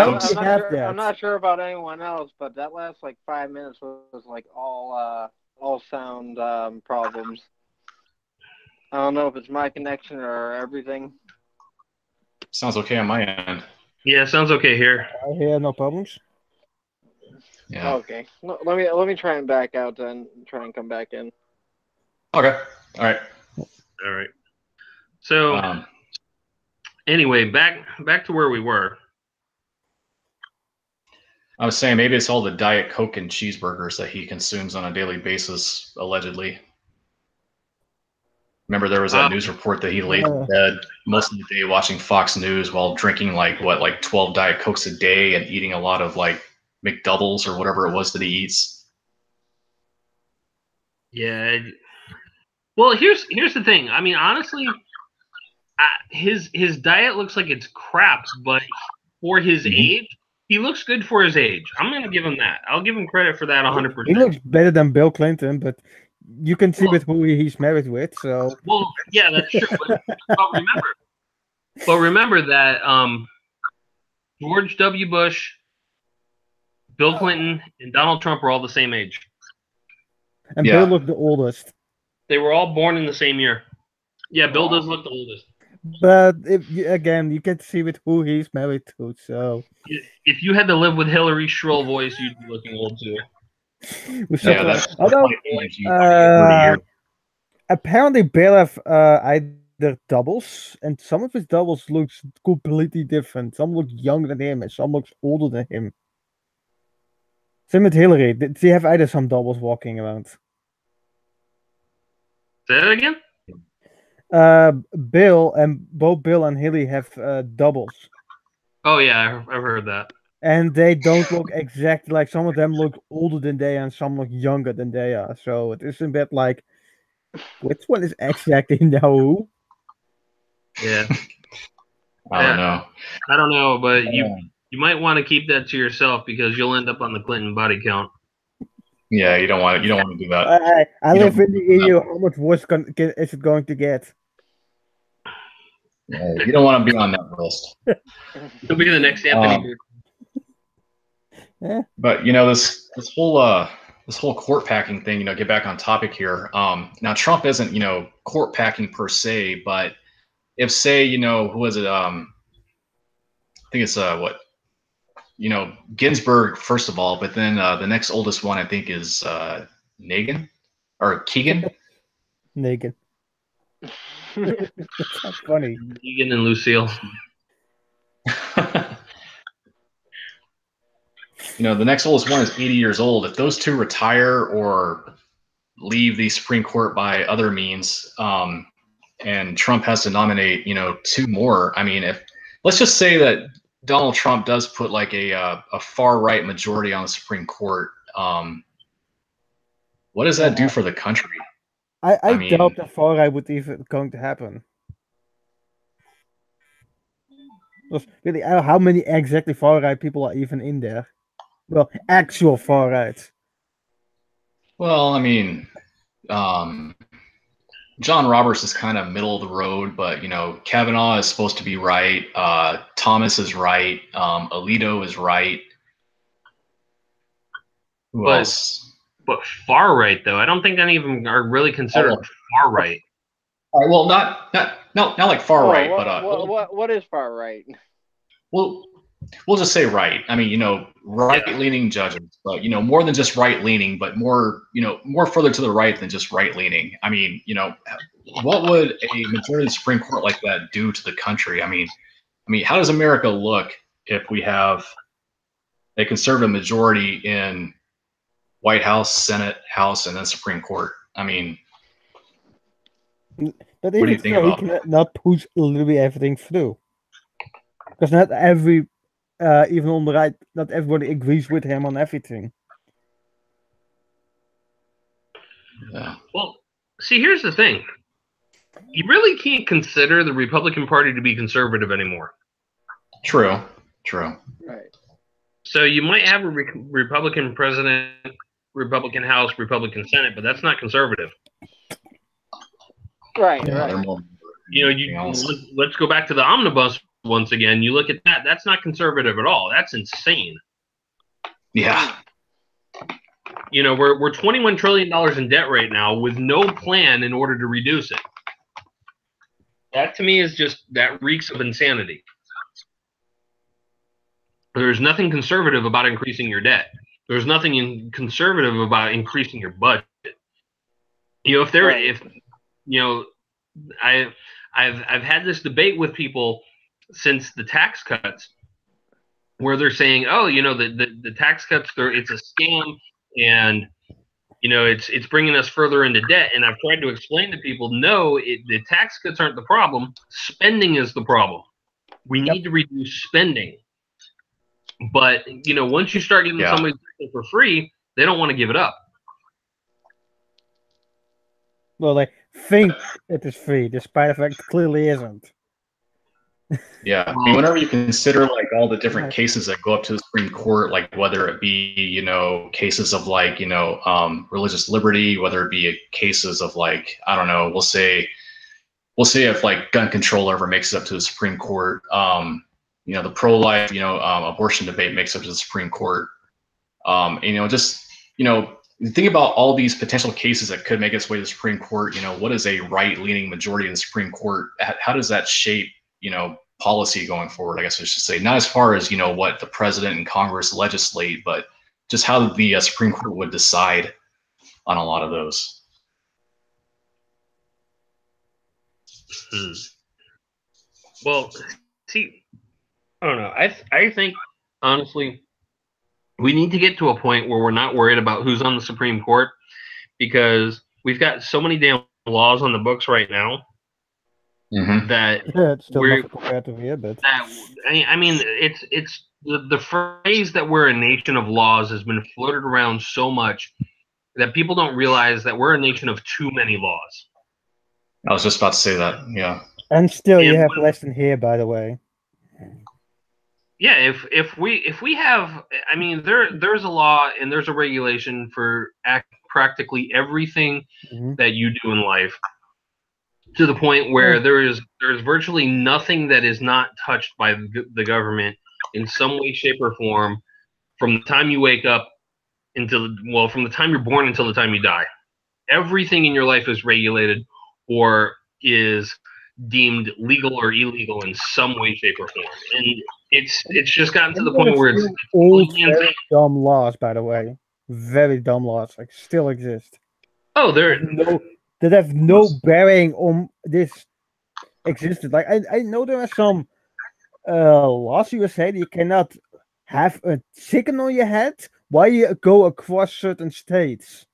I'm not sure about anyone else, but that last 5 minutes was like all sound problems. I don't know if it's my connection or everything. Sounds okay on my end. Yeah, sounds okay here. I hear no problems. Yeah. Okay. Let me try and back out and try and come back in. Okay. All right. So anyway, back to where we were. I was saying maybe it's all the Diet Coke and cheeseburgers that he consumes on a daily basis, allegedly. Remember, there was that news report that he laid in bed most of the day watching Fox News while drinking 12 Diet Cokes a day and eating a lot of McDoubles or whatever it was that he eats. Yeah. Well, here's the thing. I mean, honestly, his diet looks like it's crap, but for his age, he looks good for his age. I'm going to give him that. I'll give him credit for that 100%. He looks better than Bill Clinton, but you can see with who he's married with. So. Well, yeah, that's true. But remember that George W. Bush, Bill Clinton, and Donald Trump were all the same age. And Bill looked the oldest. They were all born in the same year. Yeah, Bill does look the oldest. But you can see with who he's married to. So if you had to live with Hillary's shrill voice, you'd be looking old too. Apparently Bill have either doubles, and some of his doubles looks completely different. Some look younger than him, and some looks older than him. Same with Hillary. They have either some doubles walking around. Say that again? Both Bill and Hillary have doubles. Oh yeah, I've heard that. And they don't look exactly like, some of them look older than they are and some look younger than they are. So it is a bit like, which one is exactly now who? Yeah. I don't know. I don't know, but you might want to keep that to yourself because you'll end up on the Clinton body count. Yeah, you don't want to do that. I live in the EU. How much worse is it going to get? Yeah, you don't want to be on that list. You'll be the next Anthony. Yeah. But this whole court packing thing, get back on topic here. Now Trump isn't court packing per se, but if say who was it? I think it's Ginsburg first of all, but then the next oldest one I think is Nagin or Keegan. Naked. That's not funny. Egan and Lucille. The next oldest one is 80 years old. If those two retire or leave the Supreme Court by other means, and Trump has to nominate, two more. I mean, let's just say that Donald Trump does put like a far right majority on the Supreme Court. What does that do for the country? I doubt the far right would even going to happen. Really, how many exactly far right people are even in there? Well, actual far right. Well, I mean, John Roberts is kind of middle of the road, but Kavanaugh is supposed to be right. Thomas is right. Alito is right. Who else? But far right though, I don't think any of them are really considered far right. All right, well, not like far right, but what is far right? Well, we'll just say right. I mean, right-leaning judges, but more than just right-leaning, but more further to the right than just right-leaning. I mean, what would a majority of the Supreme Court like that do to the country? I mean, how does America look if we have a conservative majority in White House, Senate, House, and then Supreme Court? I mean, but what do you think about he cannot push literally everything through. Because not every, even on the right, not everybody agrees with him on everything. Yeah. Well, see, here's the thing. You really can't consider the Republican Party to be conservative anymore. True. Right. So you might have a Republican president, Republican House, Republican Senate, but that's not conservative. Right. Let's go back to the omnibus once again. You look at that. That's not conservative at all. That's insane. Yeah. We're $21 trillion in debt right now with no plan in order to reduce it. That to me is that reeks of insanity. There's nothing conservative about increasing your debt. There's nothing conservative about increasing your budget. I've had this debate with people since the tax cuts, where they're saying, "Oh, the tax cuts, it's a scam, and it's bringing us further into debt." And I've tried to explain to people, no, the tax cuts aren't the problem. Spending is the problem. We need to reduce spending. But once you start giving somebody something for free, they don't want to give it up. Well, they think it is free, despite the fact it clearly isn't. Yeah, I mean, whenever you consider like all the different cases that go up to the Supreme Court, like whether it be cases of like religious liberty, whether it be cases of like, I don't know, we'll say if like gun control ever makes it up to the Supreme Court, the pro-life abortion debate makes it up to the Supreme Court, think about all these potential cases that could make its way to the Supreme Court. What is a right-leaning majority in the Supreme Court? How does that shape policy going forward? I guess I should say, not as far as what the president and Congress legislate, but just how the Supreme Court would decide on a lot of those. Well, see, I don't know. I think honestly, we need to get to a point where we're not worried about who's on the Supreme Court, because we've got so many damn laws on the books right now. Mm-hmm. That it's still nothing compared to here, but I mean, it's the phrase that we're a nation of laws has been floated around so much that people don't realize that we're a nation of too many laws. I was just about to say that, yeah. And still, you have less than here, by the way. Yeah, if we have, I mean, there's a law and there's a regulation for practically everything that you do in life, to the point where there's virtually nothing that is not touched by the government in some way, shape, or form, from the time you wake up from the time you're born until the time you die. Everything in your life is regulated or is deemed legal or illegal in some way, shape, or form. And it's just gotten to the point where it's old, very dumb laws, by the way. Very dumb laws, like, still exist. Oh, they're that have no bearing on this existence. Like I know there are some laws you say that you cannot have a chicken on your head while you go across certain states.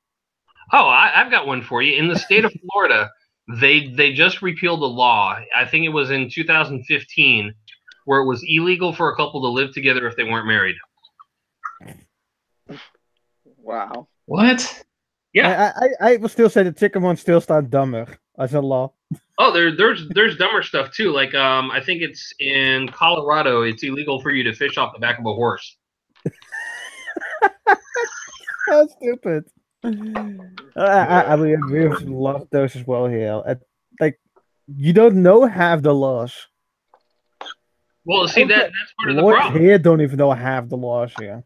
Oh, I've got one for you. In the state of Florida, they just repealed a law. I think it was in 2015, where it was illegal for a couple to live together if they weren't married. Wow. What? Yeah. I will still say the chicken one still stands dumber as a law. Oh, there's dumber stuff too. Like I think it's in Colorado. It's illegal for you to fish off the back of a horse. How stupid. I mean, we've loved those as well here. Like, you don't know half the laws. Well, see that's part of the Lawyers problem. here don't even know half the laws here.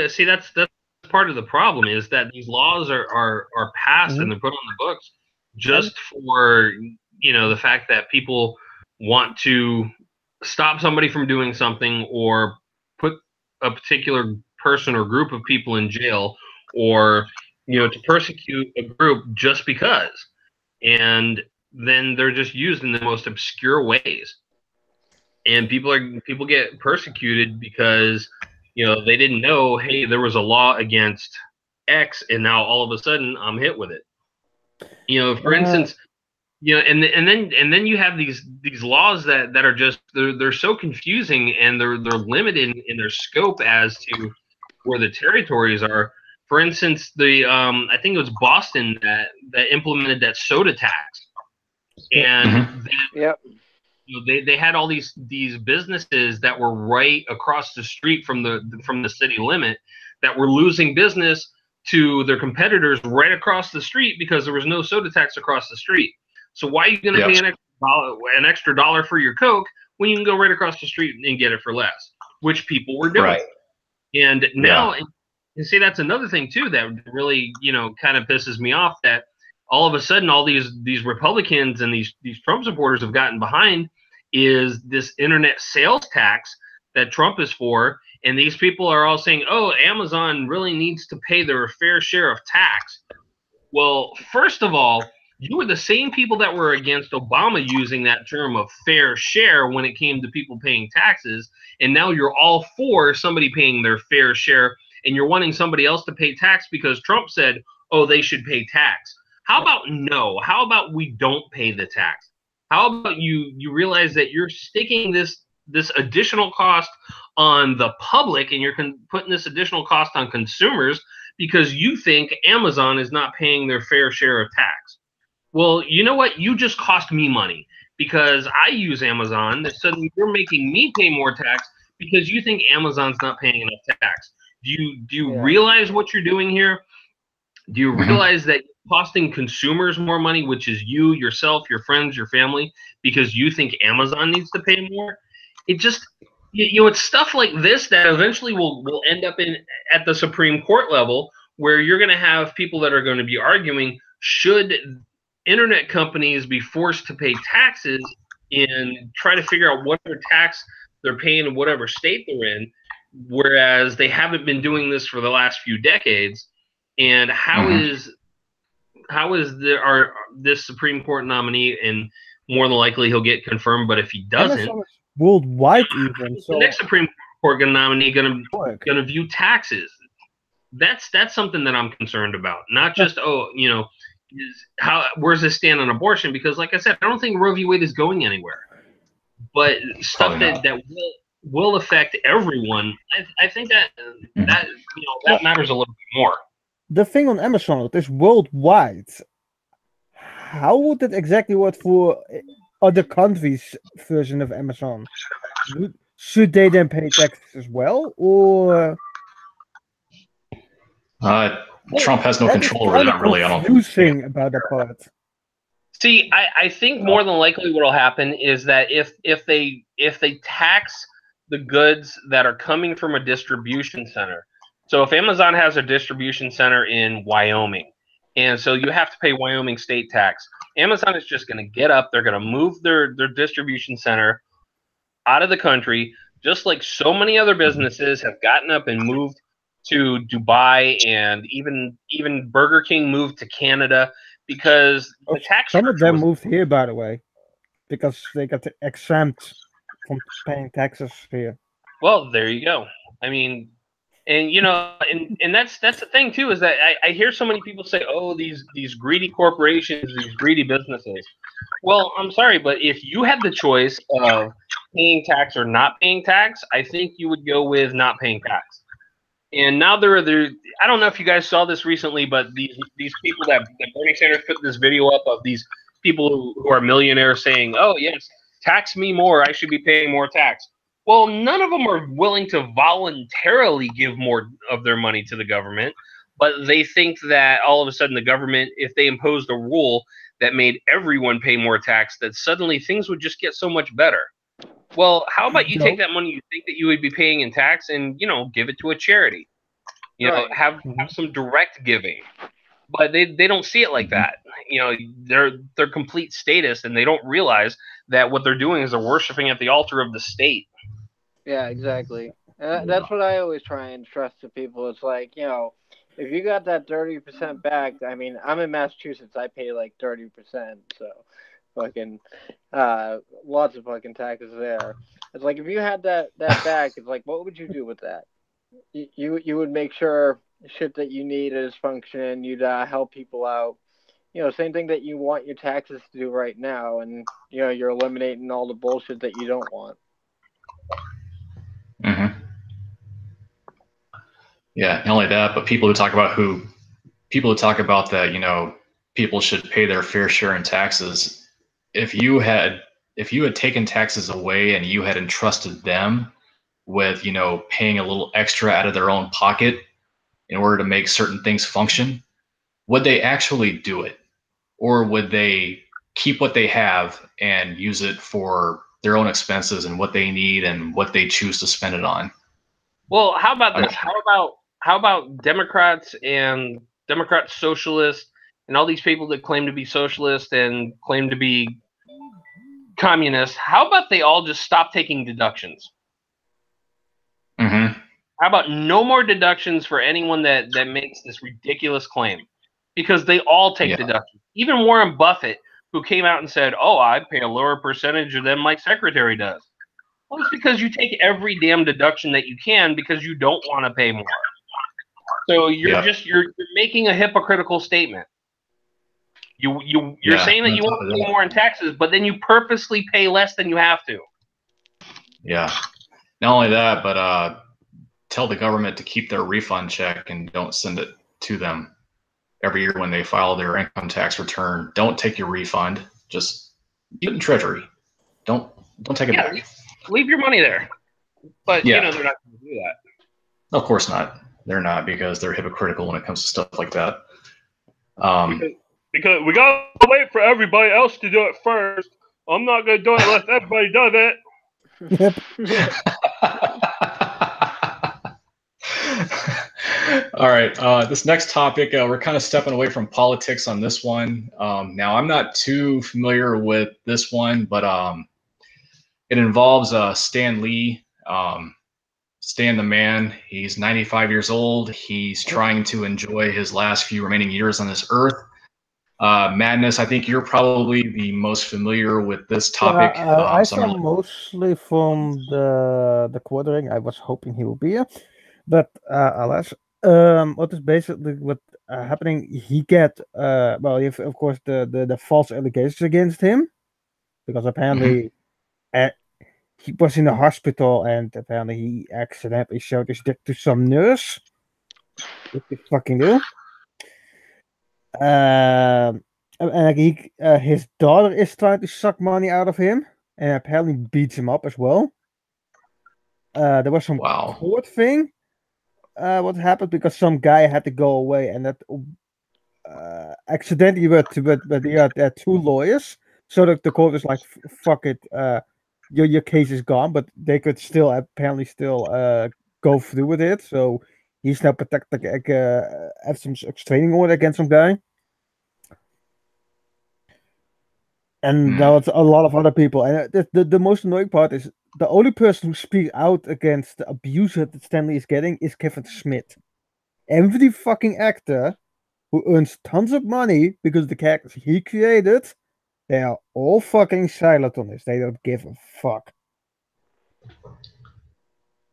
See, that's part of the problem is that these laws are passed and they're put on the books just for the fact that people want to stop somebody from doing something or put a particular person or group of people in jail or to persecute a group just because, and then they're just used in the most obscure ways, and people get persecuted because they didn't know, hey, there was a law against X, and now all of a sudden I'm hit with it. For instance, and then you have these laws that are just they're so confusing, and they're limited in their scope as to where the territories are. For instance, the I think it was Boston that implemented that soda tax, and Yep. they had all these businesses that were right across the street from the city limit that were losing business to their competitors right across the street because there was no soda tax across the street. So why are you going to pay an extra $1 for your Coke when you can go right across the street and get it for less, which people were doing. Right. And now, and see, that's another thing too that really kind of pisses me off, that all of a sudden all these Republicans and these Trump supporters have gotten behind is this internet sales tax that Trump is for. And these people are all saying, oh, Amazon really needs to pay their fair share of tax. Well, first of all, you were the same people that were against Obama using that term of fair share when it came to people paying taxes. And now you're all for somebody paying their fair share, and you're wanting somebody else to pay tax because Trump said, oh, they should pay tax. How about no? How about we don't pay the tax? How about you realize that you're sticking this additional cost on the public, and you're putting this additional cost on consumers because you think Amazon is not paying their fair share of tax. Well, you know what? You just cost me money because I use Amazon. Suddenly you're making me pay more tax because you think Amazon's not paying enough tax. Do you realize what you're doing here? Do you realize that you're costing consumers more money, which is you, yourself, your friends, your family, because you think Amazon needs to pay more? It just, it's stuff like this that eventually will end up at the Supreme Court level, where you're going to have people that are going to be arguing, should internet companies be forced to pay taxes and try to figure out what tax they're paying in whatever state they're in, whereas they haven't been doing this for the last few decades. And how is this Supreme Court nominee, and more than likely he'll get confirmed, but if he doesn't, worldwide even. The next Supreme Court nominee going to view taxes. That's something that I'm concerned about. Not just where's this stand on abortion? Because like I said, I don't think Roe v. Wade is going anywhere. But stuff that will affect everyone, I think that matters a little bit more. The thing on Amazon, it is worldwide. How would that exactly work for other countries' version of Amazon? Should they then pay taxes as well, or? Trump has no control over that, really. I don't think about that part. See, I think more than likely what will happen is that if they tax the goods that are coming from a distribution center. So if Amazon has a distribution center in Wyoming, and so you have to pay Wyoming state tax, Amazon is just going to get up. They're going to move their distribution center out of the country, just like so many other businesses have gotten up and moved to Dubai, and even Burger King moved to Canada because the tax Some of structure them was moved here, by the way, because they got exempt from paying taxes here. well. There you go. I mean, and and that's the thing too, is that I hear so many people say, oh, these greedy corporations, these greedy businesses. Well, I'm sorry, but if you had the choice of paying tax or not paying tax, I think you would go with not paying tax. And now there. I don't know if you guys saw this recently, but these people that Bernie Sanders put this video up of these people who are millionaires saying, "Oh yes, tax me more. I should be paying more tax." Well, none of them are willing to voluntarily give more of their money to the government, but they think that all of a sudden the government, if they imposed a rule that made everyone pay more tax, that suddenly things would just get so much better. Well, how about you take that money you think that you would be paying in tax and give it to a charity? Right. Have some direct giving. But they don't see it like that. They're complete statists, and they don't realize that what they're doing is they're worshiping at the altar of the state. Yeah, exactly. That's what I always try and stress to people. It's like, if you got that 30% back, I mean, I'm in Massachusetts. I pay like 30%, so fucking lots of fucking taxes there. It's like if you had that back, it's like, what would you do with that? You would make sure shit that you need is functioning. You'd help people out. Same thing that you want your taxes to do right now, and you're eliminating all the bullshit that you don't want. Mm-hmm. Yeah, not only that, but people who talk about that, people should pay their fair share in taxes. If you had taken taxes away and you had entrusted them with, paying a little extra out of their own pocket in order to make certain things function, would they actually do it? Or would they keep what they have and use it for their own expenses and what they need and what they choose to spend it on? Well, how about this? How about Democrats and Democrat socialists and all these people that claim to be socialist and claim to be communists? How about they all just stop taking deductions? Mm-hmm. How about no more deductions for anyone that makes this ridiculous claim? Because they all take deductions. Even Warren Buffett, who came out and said, "Oh, I pay a lower percentage than my secretary does." Well, it's because you take every damn deduction that you can because you don't want to pay more. So you're making a hypocritical statement. You're saying that you want to pay more in taxes, but then you purposely pay less than you have to. Yeah. Not only that, but tell the government to keep their refund check and don't send it to them every year when they file their income tax return. Don't take your refund. Just keep it in Treasury. Don't take it back. Leave your money there. But they're not going to do that. Of course not. They're not, because they're hypocritical when it comes to stuff like that. Because we got to wait for everybody else to do it first. I'm not going to do it unless everybody does it. All right. This next topic, we're kind of stepping away from politics on this one. Now, I'm not too familiar with this one, but it involves Stan Lee. Stan the man. He's 95 years old. He's trying to enjoy his last few remaining years on this earth. Madness, I think you're probably the most familiar with this topic. I saw mostly from the quartering. I was hoping he would be here, but alas, what is basically what happening? He get of course the false allegations against him, because apparently he was in the hospital and apparently he accidentally showed his dick to some nurse. What the fucking do? And his daughter is trying to suck money out of him and apparently beats him up as well. There was some court thing. What happened because some guy had to go away, and that accidentally but he had two lawyers, so that the court was like, "Fuck it, your case is gone," but they could still apparently go through with it. So he's now protected, have some restraining order against some guy. And now it's a lot of other people. And the most annoying part is the only person who speaks out against the abuse that Stanley is getting is Kevin Smith. every fucking actor who earns tons of money because the characters he created, they are all fucking silent on this. They don't give a fuck.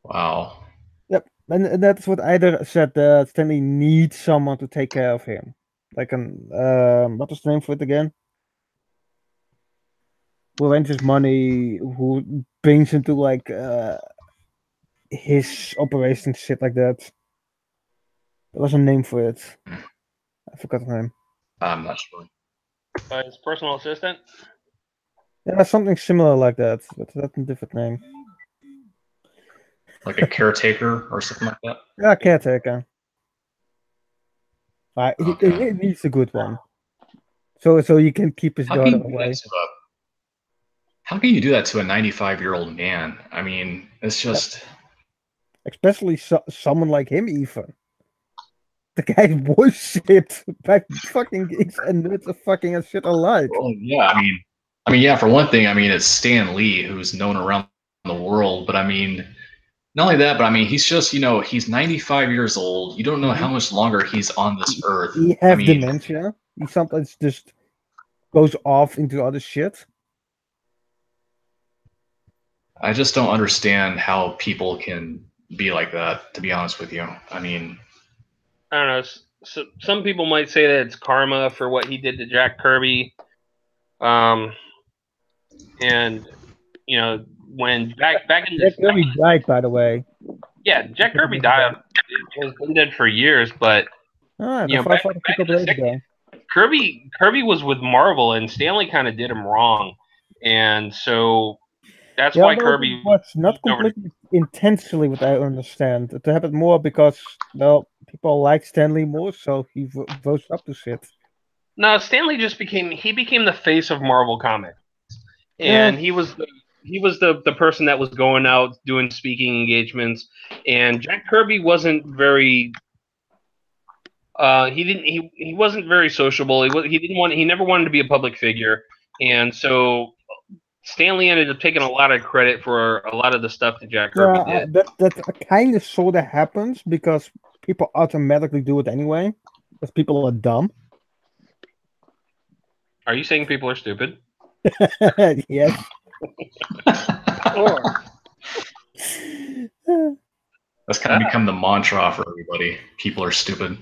Wow. Yep, and that's what Eider said. That Stanley needs someone to take care of him, like an what was the name for it again? Who lends his money, who brings him to like his operation, shit like that. There was a name for it. I forgot the name. I'm not sure. His personal assistant. Yeah, something similar like that, but that's a different name. Like a caretaker or something like that? Yeah, caretaker. Okay. He needs a good one. So you can keep his How can daughter you do away. that to a How can you do that to a 95-year-old man? I mean, it's just Especially someone like him, even. The guy was shit by fucking geeks and nerds are fucking and shit alike. well, yeah. I mean, yeah. For one thing, I mean, it's Stan Lee, who's known around the world. But I mean, not only that, but I mean, he's just he's 95 years old. You don't know how much longer he's on this earth. He I has mean, dementia. He sometimes just goes off into other shit. I just don't understand how people can be like that. To be honest with you, I mean, I don't know. So some people might say that it's karma for what he did to Jack Kirby. And when back in Jack the Kirby died, by the way. yeah, Jack Kirby died. Has been dead for years, but Ah, back in the 60s, Kirby was with Marvel, and Stanley kind of did him wrong, and so that's why Kirby was not completely intentionally, what I understand. It happened more because people like Stanley more, so he rose up to shit. No, Stanley just became the face of Marvel Comics, and he was the person that was going out doing speaking engagements, and Jack Kirby wasn't very. He wasn't very sociable. He never wanted to be a public figure, and so Stanley ended up taking a lot of credit for a lot of the stuff that Jack Kirby did. That kind of sort of happens because people automatically do it anyway, because people are dumb. Are you saying people are stupid? Yes. that's kind of become the mantra for everybody. People are stupid.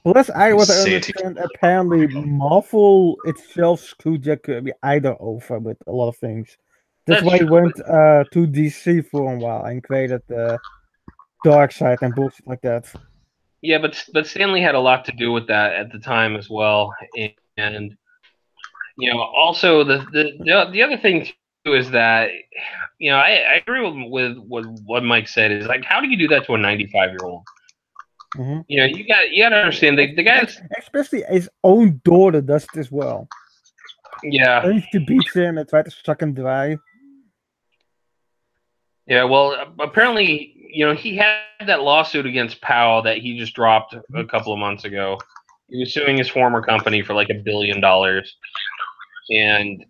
Plus, what I Say it understand, apparently Marvel itself screwed Jack Kirby either over with a lot of things. That's why he went to DC for a while and created the Dark Side and bullshit like that. Yeah, but Stanley had a lot to do with that at the time as well, and also the other thing too is that I agree with what Mike said is like, how do you do that to a 95-year-old? Mm-hmm. You got to understand the guy, especially his own daughter, does it as well. Yeah, they used to beat him and try to suck him dry. Yeah, well, apparently, he had that lawsuit against Powell that he just dropped a couple of months ago. He was suing his former company for like $1 billion, and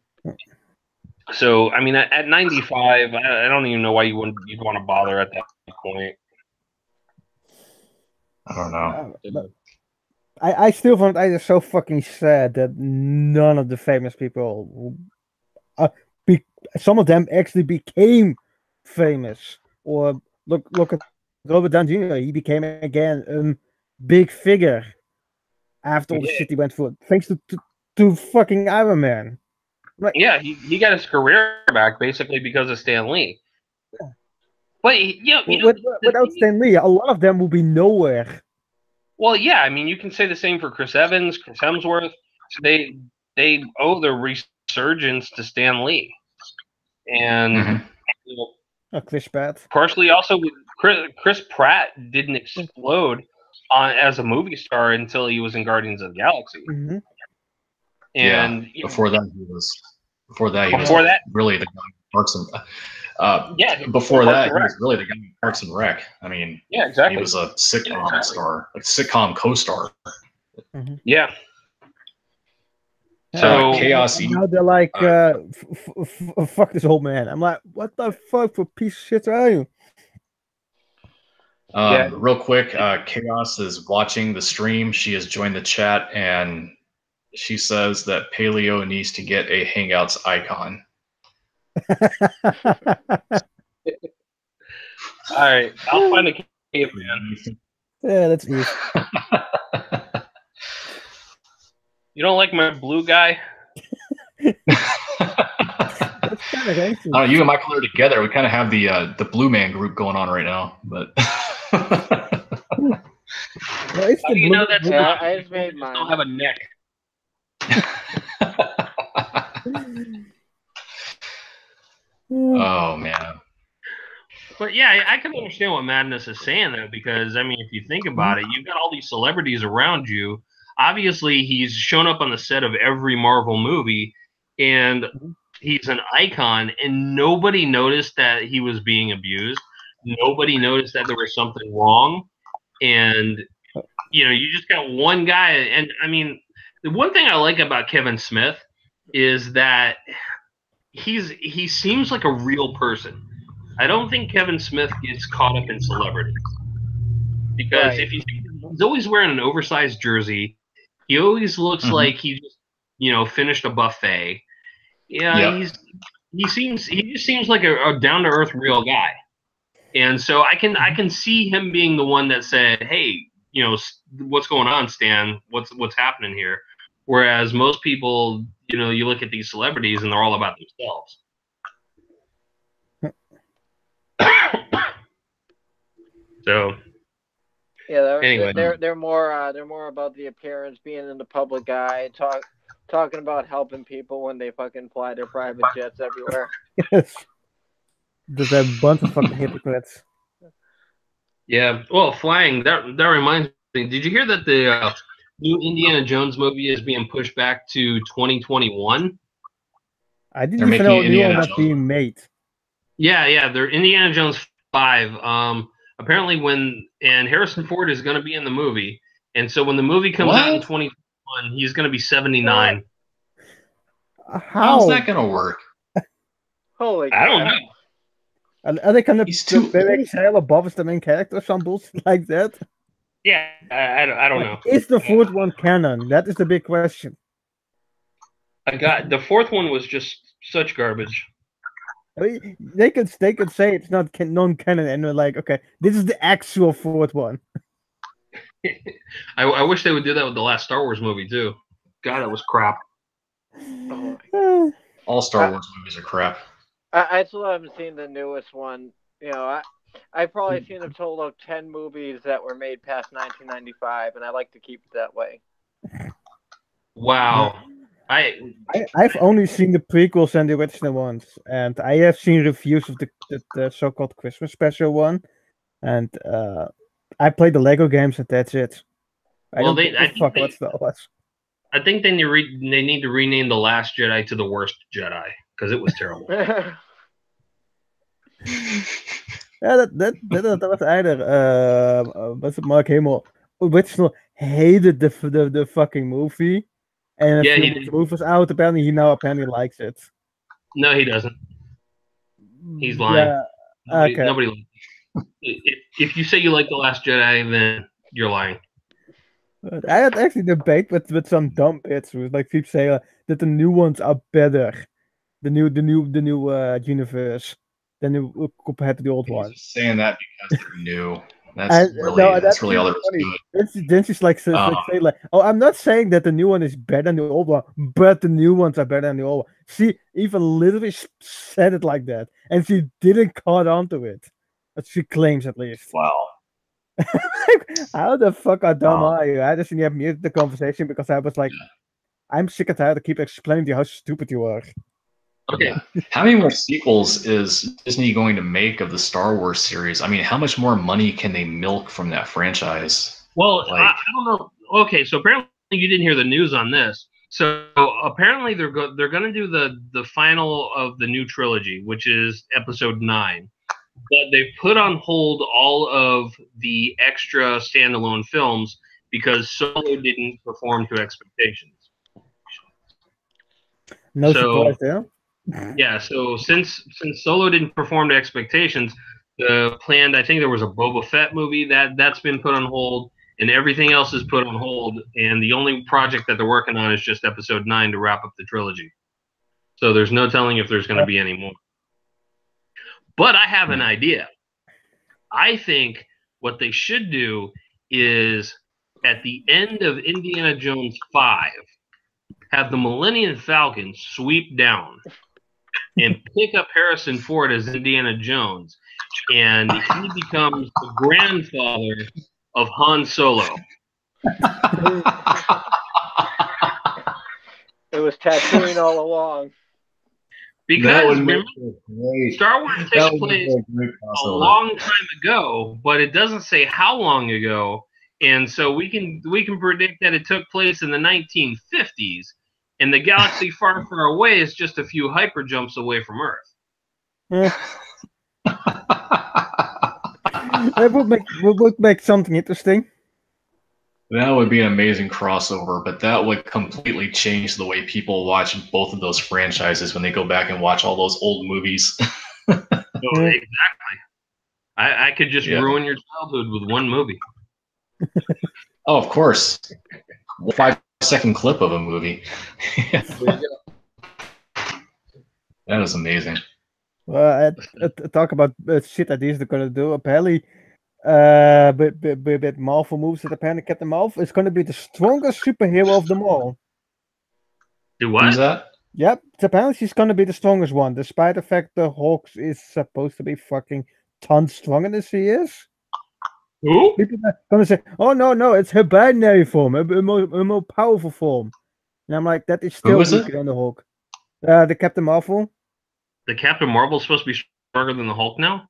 so I mean, at 95, I don't even know why you'd want to bother at that point. I don't know. I still find it so fucking sad that none of the famous people, some of them actually became famous. Or look at Robert Downey Jr. He became again a big figure after all the shit he went through, thanks to fucking Iron Man. Right. Yeah, he got his career back basically because of Stan Lee. But without Stan Lee, a lot of them will be nowhere. Well, yeah, I mean, you can say the same for Chris Evans, Chris Hemsworth. They owe their resurgence to Stan Lee, and Chris Pratt. Partially, also Chris Pratt didn't explode as a movie star until he was in Guardians of the Galaxy. Mm-hmm. And before that he was really the guy in Parks and before that he was really the guy in Parks and Rec. I mean, yeah, exactly. He was a sitcom star, like sitcom co-star. Mm-hmm. Yeah. So chaos. Now they're like, fuck this old man. I'm like, what the fuck for piece of shit are you? Real quick, Chaos is watching the stream. She has joined the chat, and she says that Paleo needs to get a Hangouts icon. All right, I'll find a caveman. Yeah, that's easy. You don't like my blue guy? That's kind of racist. You and Michael are together. We kind of have the Blue Man group going on right now, but. Well, it's the You know that's not. I just made Don't mine. have a neck. Oh man. But yeah, I can understand what Madness is saying though, because I mean, if you think about it, you've got all these celebrities around you. Obviously, he's shown up on the set of every Marvel movie, and he's an icon, and nobody noticed that he was being abused. Nobody noticed that there was something wrong, and you know, you just got one guy. And I mean, the one thing I like about Kevin Smith is that he seems like a real person. I don't think Kevin Smith gets caught up in celebrity because if he's always wearing an oversized jersey, he always looks like he just finished a buffet. Yeah, he just seems like a down to earth real guy, and so I can see him being the one that said, "Hey, what's going on, Stan? What's happening here?" Whereas most people, you look at these celebrities and they're all about themselves. So yeah, anyway, they're more about the appearance, being in the public eye, talking about helping people when they fucking fly their private jets everywhere. Yes. There's a bunch of fucking hypocrites. Yeah, well, flying. That reminds me. Did you hear that the new Indiana Jones movie is being pushed back to 2021? I didn't even know new one was being made. Yeah. They're Indiana Jones 5. Apparently, and Harrison Ford is going to be in the movie, and so when the movie comes out in 2021, he's going to be 79. How's that going to work? Holy! I don't know. Are they going to bury Shia LaBeouf as the main character or some bullshit like that? Yeah, I don't know. Is the fourth one canon? That is the big question. The fourth one was just such garbage. I mean, they could say it's not non-canon, and they're like, okay, this is the actual fourth one. I wish they would do that with the last Star Wars movie too. God, that was crap. All Star Wars movies are crap. I still haven't seen the newest one. I've probably seen a total of 10 movies that were made past 1995, and I like to keep it that way. Wow. I've only seen the prequels and the original ones, and I have seen reviews of the so-called Christmas special one, and I played the Lego games, and that's it. I think they need to rename The Last Jedi to The Worst Jedi because it was terrible. Yeah, that was either was it Mark Hamill original hated the fucking movie. And the movie was out, apparently he now likes it. No, he doesn't. He's lying. Yeah, okay. Nobody likes it. If you say you like The Last Jedi, then you're lying. I had actually debate with some dumb bits who like keep saying that the new ones are better. The new universe than compared to the old one. Just saying that because they're new. That's really all there is to it. Then she's like, say like, oh, I'm not saying that the new one is better than the old one, but the new ones are better than the old one. She even literally said it like that, and she didn't caught on to it. But she claims at least. Wow. How the fuck are dumb are you? I just have muted the conversation because I was like, I'm sick and tired of keep explaining to you how stupid you are. Okay. How many more sequels is Disney going to make of the Star Wars series? I mean, how much more money can they milk from that franchise? Well, I don't know. Okay, so apparently you didn't hear the news on this. So apparently they're going to do the final of the new trilogy, which is Episode 9. But they've put on hold all of the extra standalone films because Solo didn't perform to expectations. No surprise there. Yeah, so since Solo didn't perform to expectations, planned. I think there was a Boba Fett movie that's been put on hold, and everything else is put on hold. And the only project that they're working on is just Episode 9 to wrap up the trilogy. So there's no telling if there's going to be any more. But I have an idea. I think what they should do is at the end of Indiana Jones 5, have the Millennium Falcon sweep down and pick up Harrison Ford as Indiana Jones, and he becomes the grandfather of Han Solo. It was Tatooine all along. Because remember, Star Wars takes place a long time ago, but it doesn't say how long ago, and so we can predict that it took place in the 1950s, and the galaxy far, far away is just a few hyper jumps away from Earth. That would make something interesting. That would be an amazing crossover, but that would completely change the way people watch both of those franchises when they go back and watch all those old movies. Exactly. I could just ruin your childhood with one movie. Oh, of course. 5-second clip of a movie. That was amazing. Well, talk about shit that they're gonna do. Apparently, with Marvel moves that apparently Captain Marvel is gonna be the strongest superhero of them all. Do what? Who's that? Yep, apparently she's gonna be the strongest one, despite the fact the Hulk is supposed to be fucking tons stronger than she is. Who? People are gonna say, "Oh no, it's her binary form, a more powerful form," and I'm like, that is still weaker than the Hulk. The Captain Marvel. The Captain Marvel is supposed to be stronger than the Hulk now?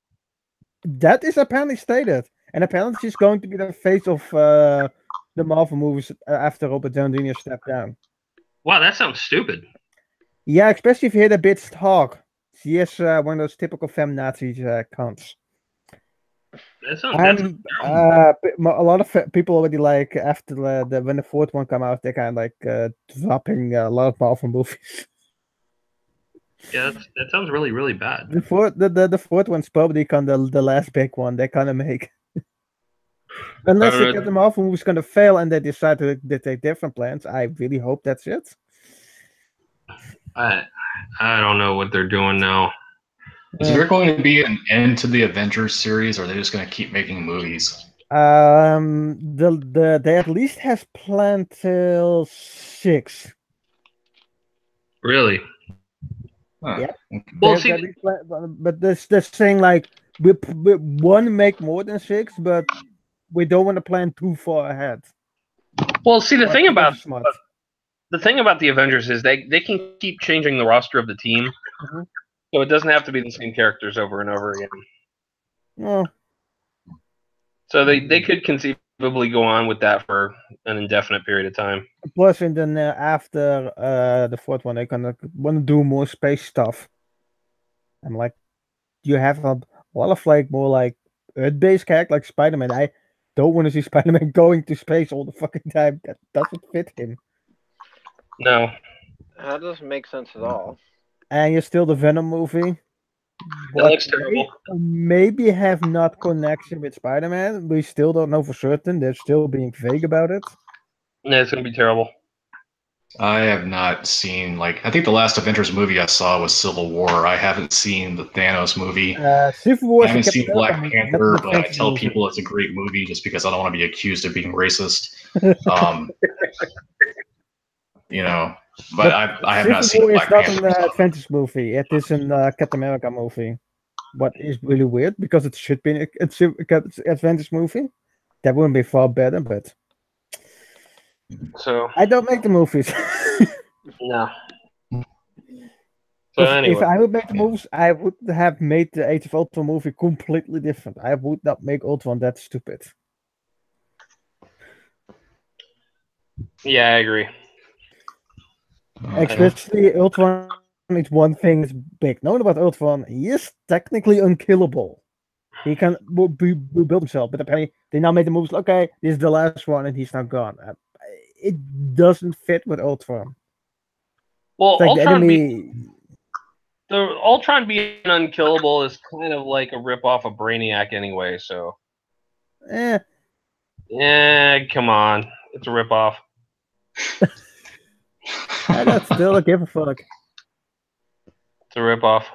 That is apparently stated. And apparently she's going to be the face of the Marvel movies after Robert Downey Jr. stepped down. Wow, that sounds stupid. Yeah, especially if you hear the bitch talk. She is one of those typical feminazi cunts. That sounds a lot of people already like after when the fourth one came out, they kind of like dropping a lot of Marvel movies. Yeah, that sounds really, really bad. The fourth one's probably kind of the last big one they kind of make. Unless they get the Marvel movie's going to fail and they decide to take different plans, I really hope that's it. I don't know what they're doing now. Is there going to be an end to the Avengers series, or are they just going to keep making movies? They at least has planned till 6. Really? Huh. Yeah. Well, but they're saying like we want to make more than 6, but we don't want to plan too far ahead. Well, see, the thing about the Avengers is they can keep changing the roster of the team, so it doesn't have to be the same characters over and over again. Oh. So they could conceivably go on with that for an indefinite period of time. Plus, and then after the fourth one, they're gonna want to do more space stuff. I'm like, you have a lot of like more like Earth-based characters like Spider-Man. I don't want to see Spider-Man going to space all the fucking time. That doesn't fit him. No, that doesn't make sense at all. And you're still the Venom movie. That looks terrible. Maybe have not connection with Spider-Man. We still don't know for certain. They're still being vague about it. Yeah, it's gonna be terrible. I have not seen, I think the last Avengers movie I saw was Civil War. I haven't seen the Thanos movie. Civil War. I haven't seen Black Panther, but I tell people it's a great movie just because I don't want to be accused of being racist. But I have not seen Black Panther. It's not an Avengers movie. It is a Captain America movie. What is really weird because it should be an Avengers movie. That wouldn't be far better, but. So I don't make the movies. No. So anyway, if I would make the movies, I would have made the Age of Ultron movie completely different. I would not make Ultron that stupid. Yeah, I agree. Especially Ultron is one thing that's big. Knowing about Ultron, he is technically unkillable. He can rebuild himself, but apparently they now made the moves. Okay, this is the last one, and he's now gone. It doesn't fit with Ultron. Well, like Ultron the Ultron being unkillable is kind of like a ripoff of Brainiac anyway. So, come on, it's a ripoff. That's still a give a fuck. It's a ripoff.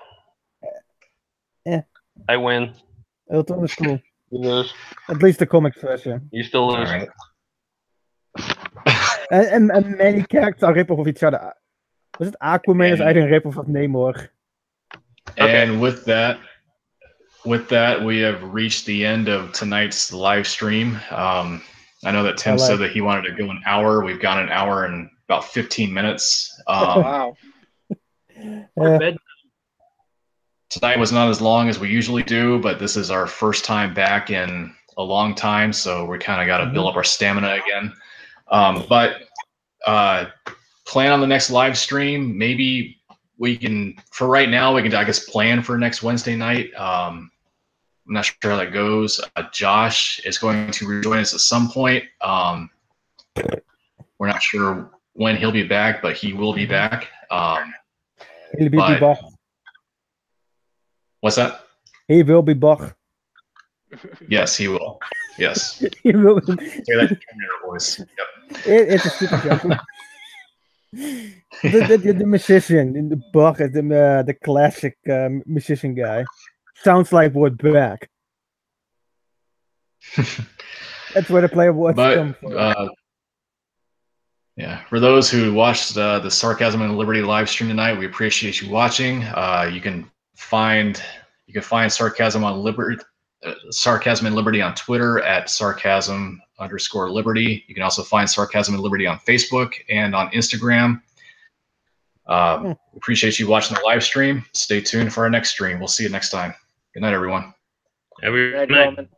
Yeah. I win. Ultron is cool. You lose. At least the comics version. You still lose. All right. And many characters are rip-off of each other. Was it Aquaman is eigenlijk een rip-off of Namor? And with that, we have reached the end of tonight's live stream. I know that Tim said that he wanted to go an hour. We've gone an hour and about 15 minutes. Wow. Tonight was not as long as we usually do, but this is our first time back in a long time, so we kind of got to build up our stamina again. But plan on the next live stream. Maybe we can, for right now, we can, I guess, plan for next Wednesday night. I'm not sure how that goes. Josh is going to rejoin us at some point. We're not sure when he'll be back, but he will be back. He'll be back. What's that? He will be back. Yes, he will. Yes. He will. Say that in Terminator voice. Yep. It's a stupid joke. the musician, the Bach, the classic musician guy, sounds like word back. That's where the player words come from. Yeah, for those who watched the Sarcasm and Liberty live stream tonight, we appreciate you watching. You can find Sarcasm and Liberty on Twitter at sarcasm_liberty. You can also find Sarcasm and Liberty on Facebook and on Instagram. Appreciate you watching the live stream. Stay tuned for our next stream. We'll see you next time. Good night, everyone. Every night.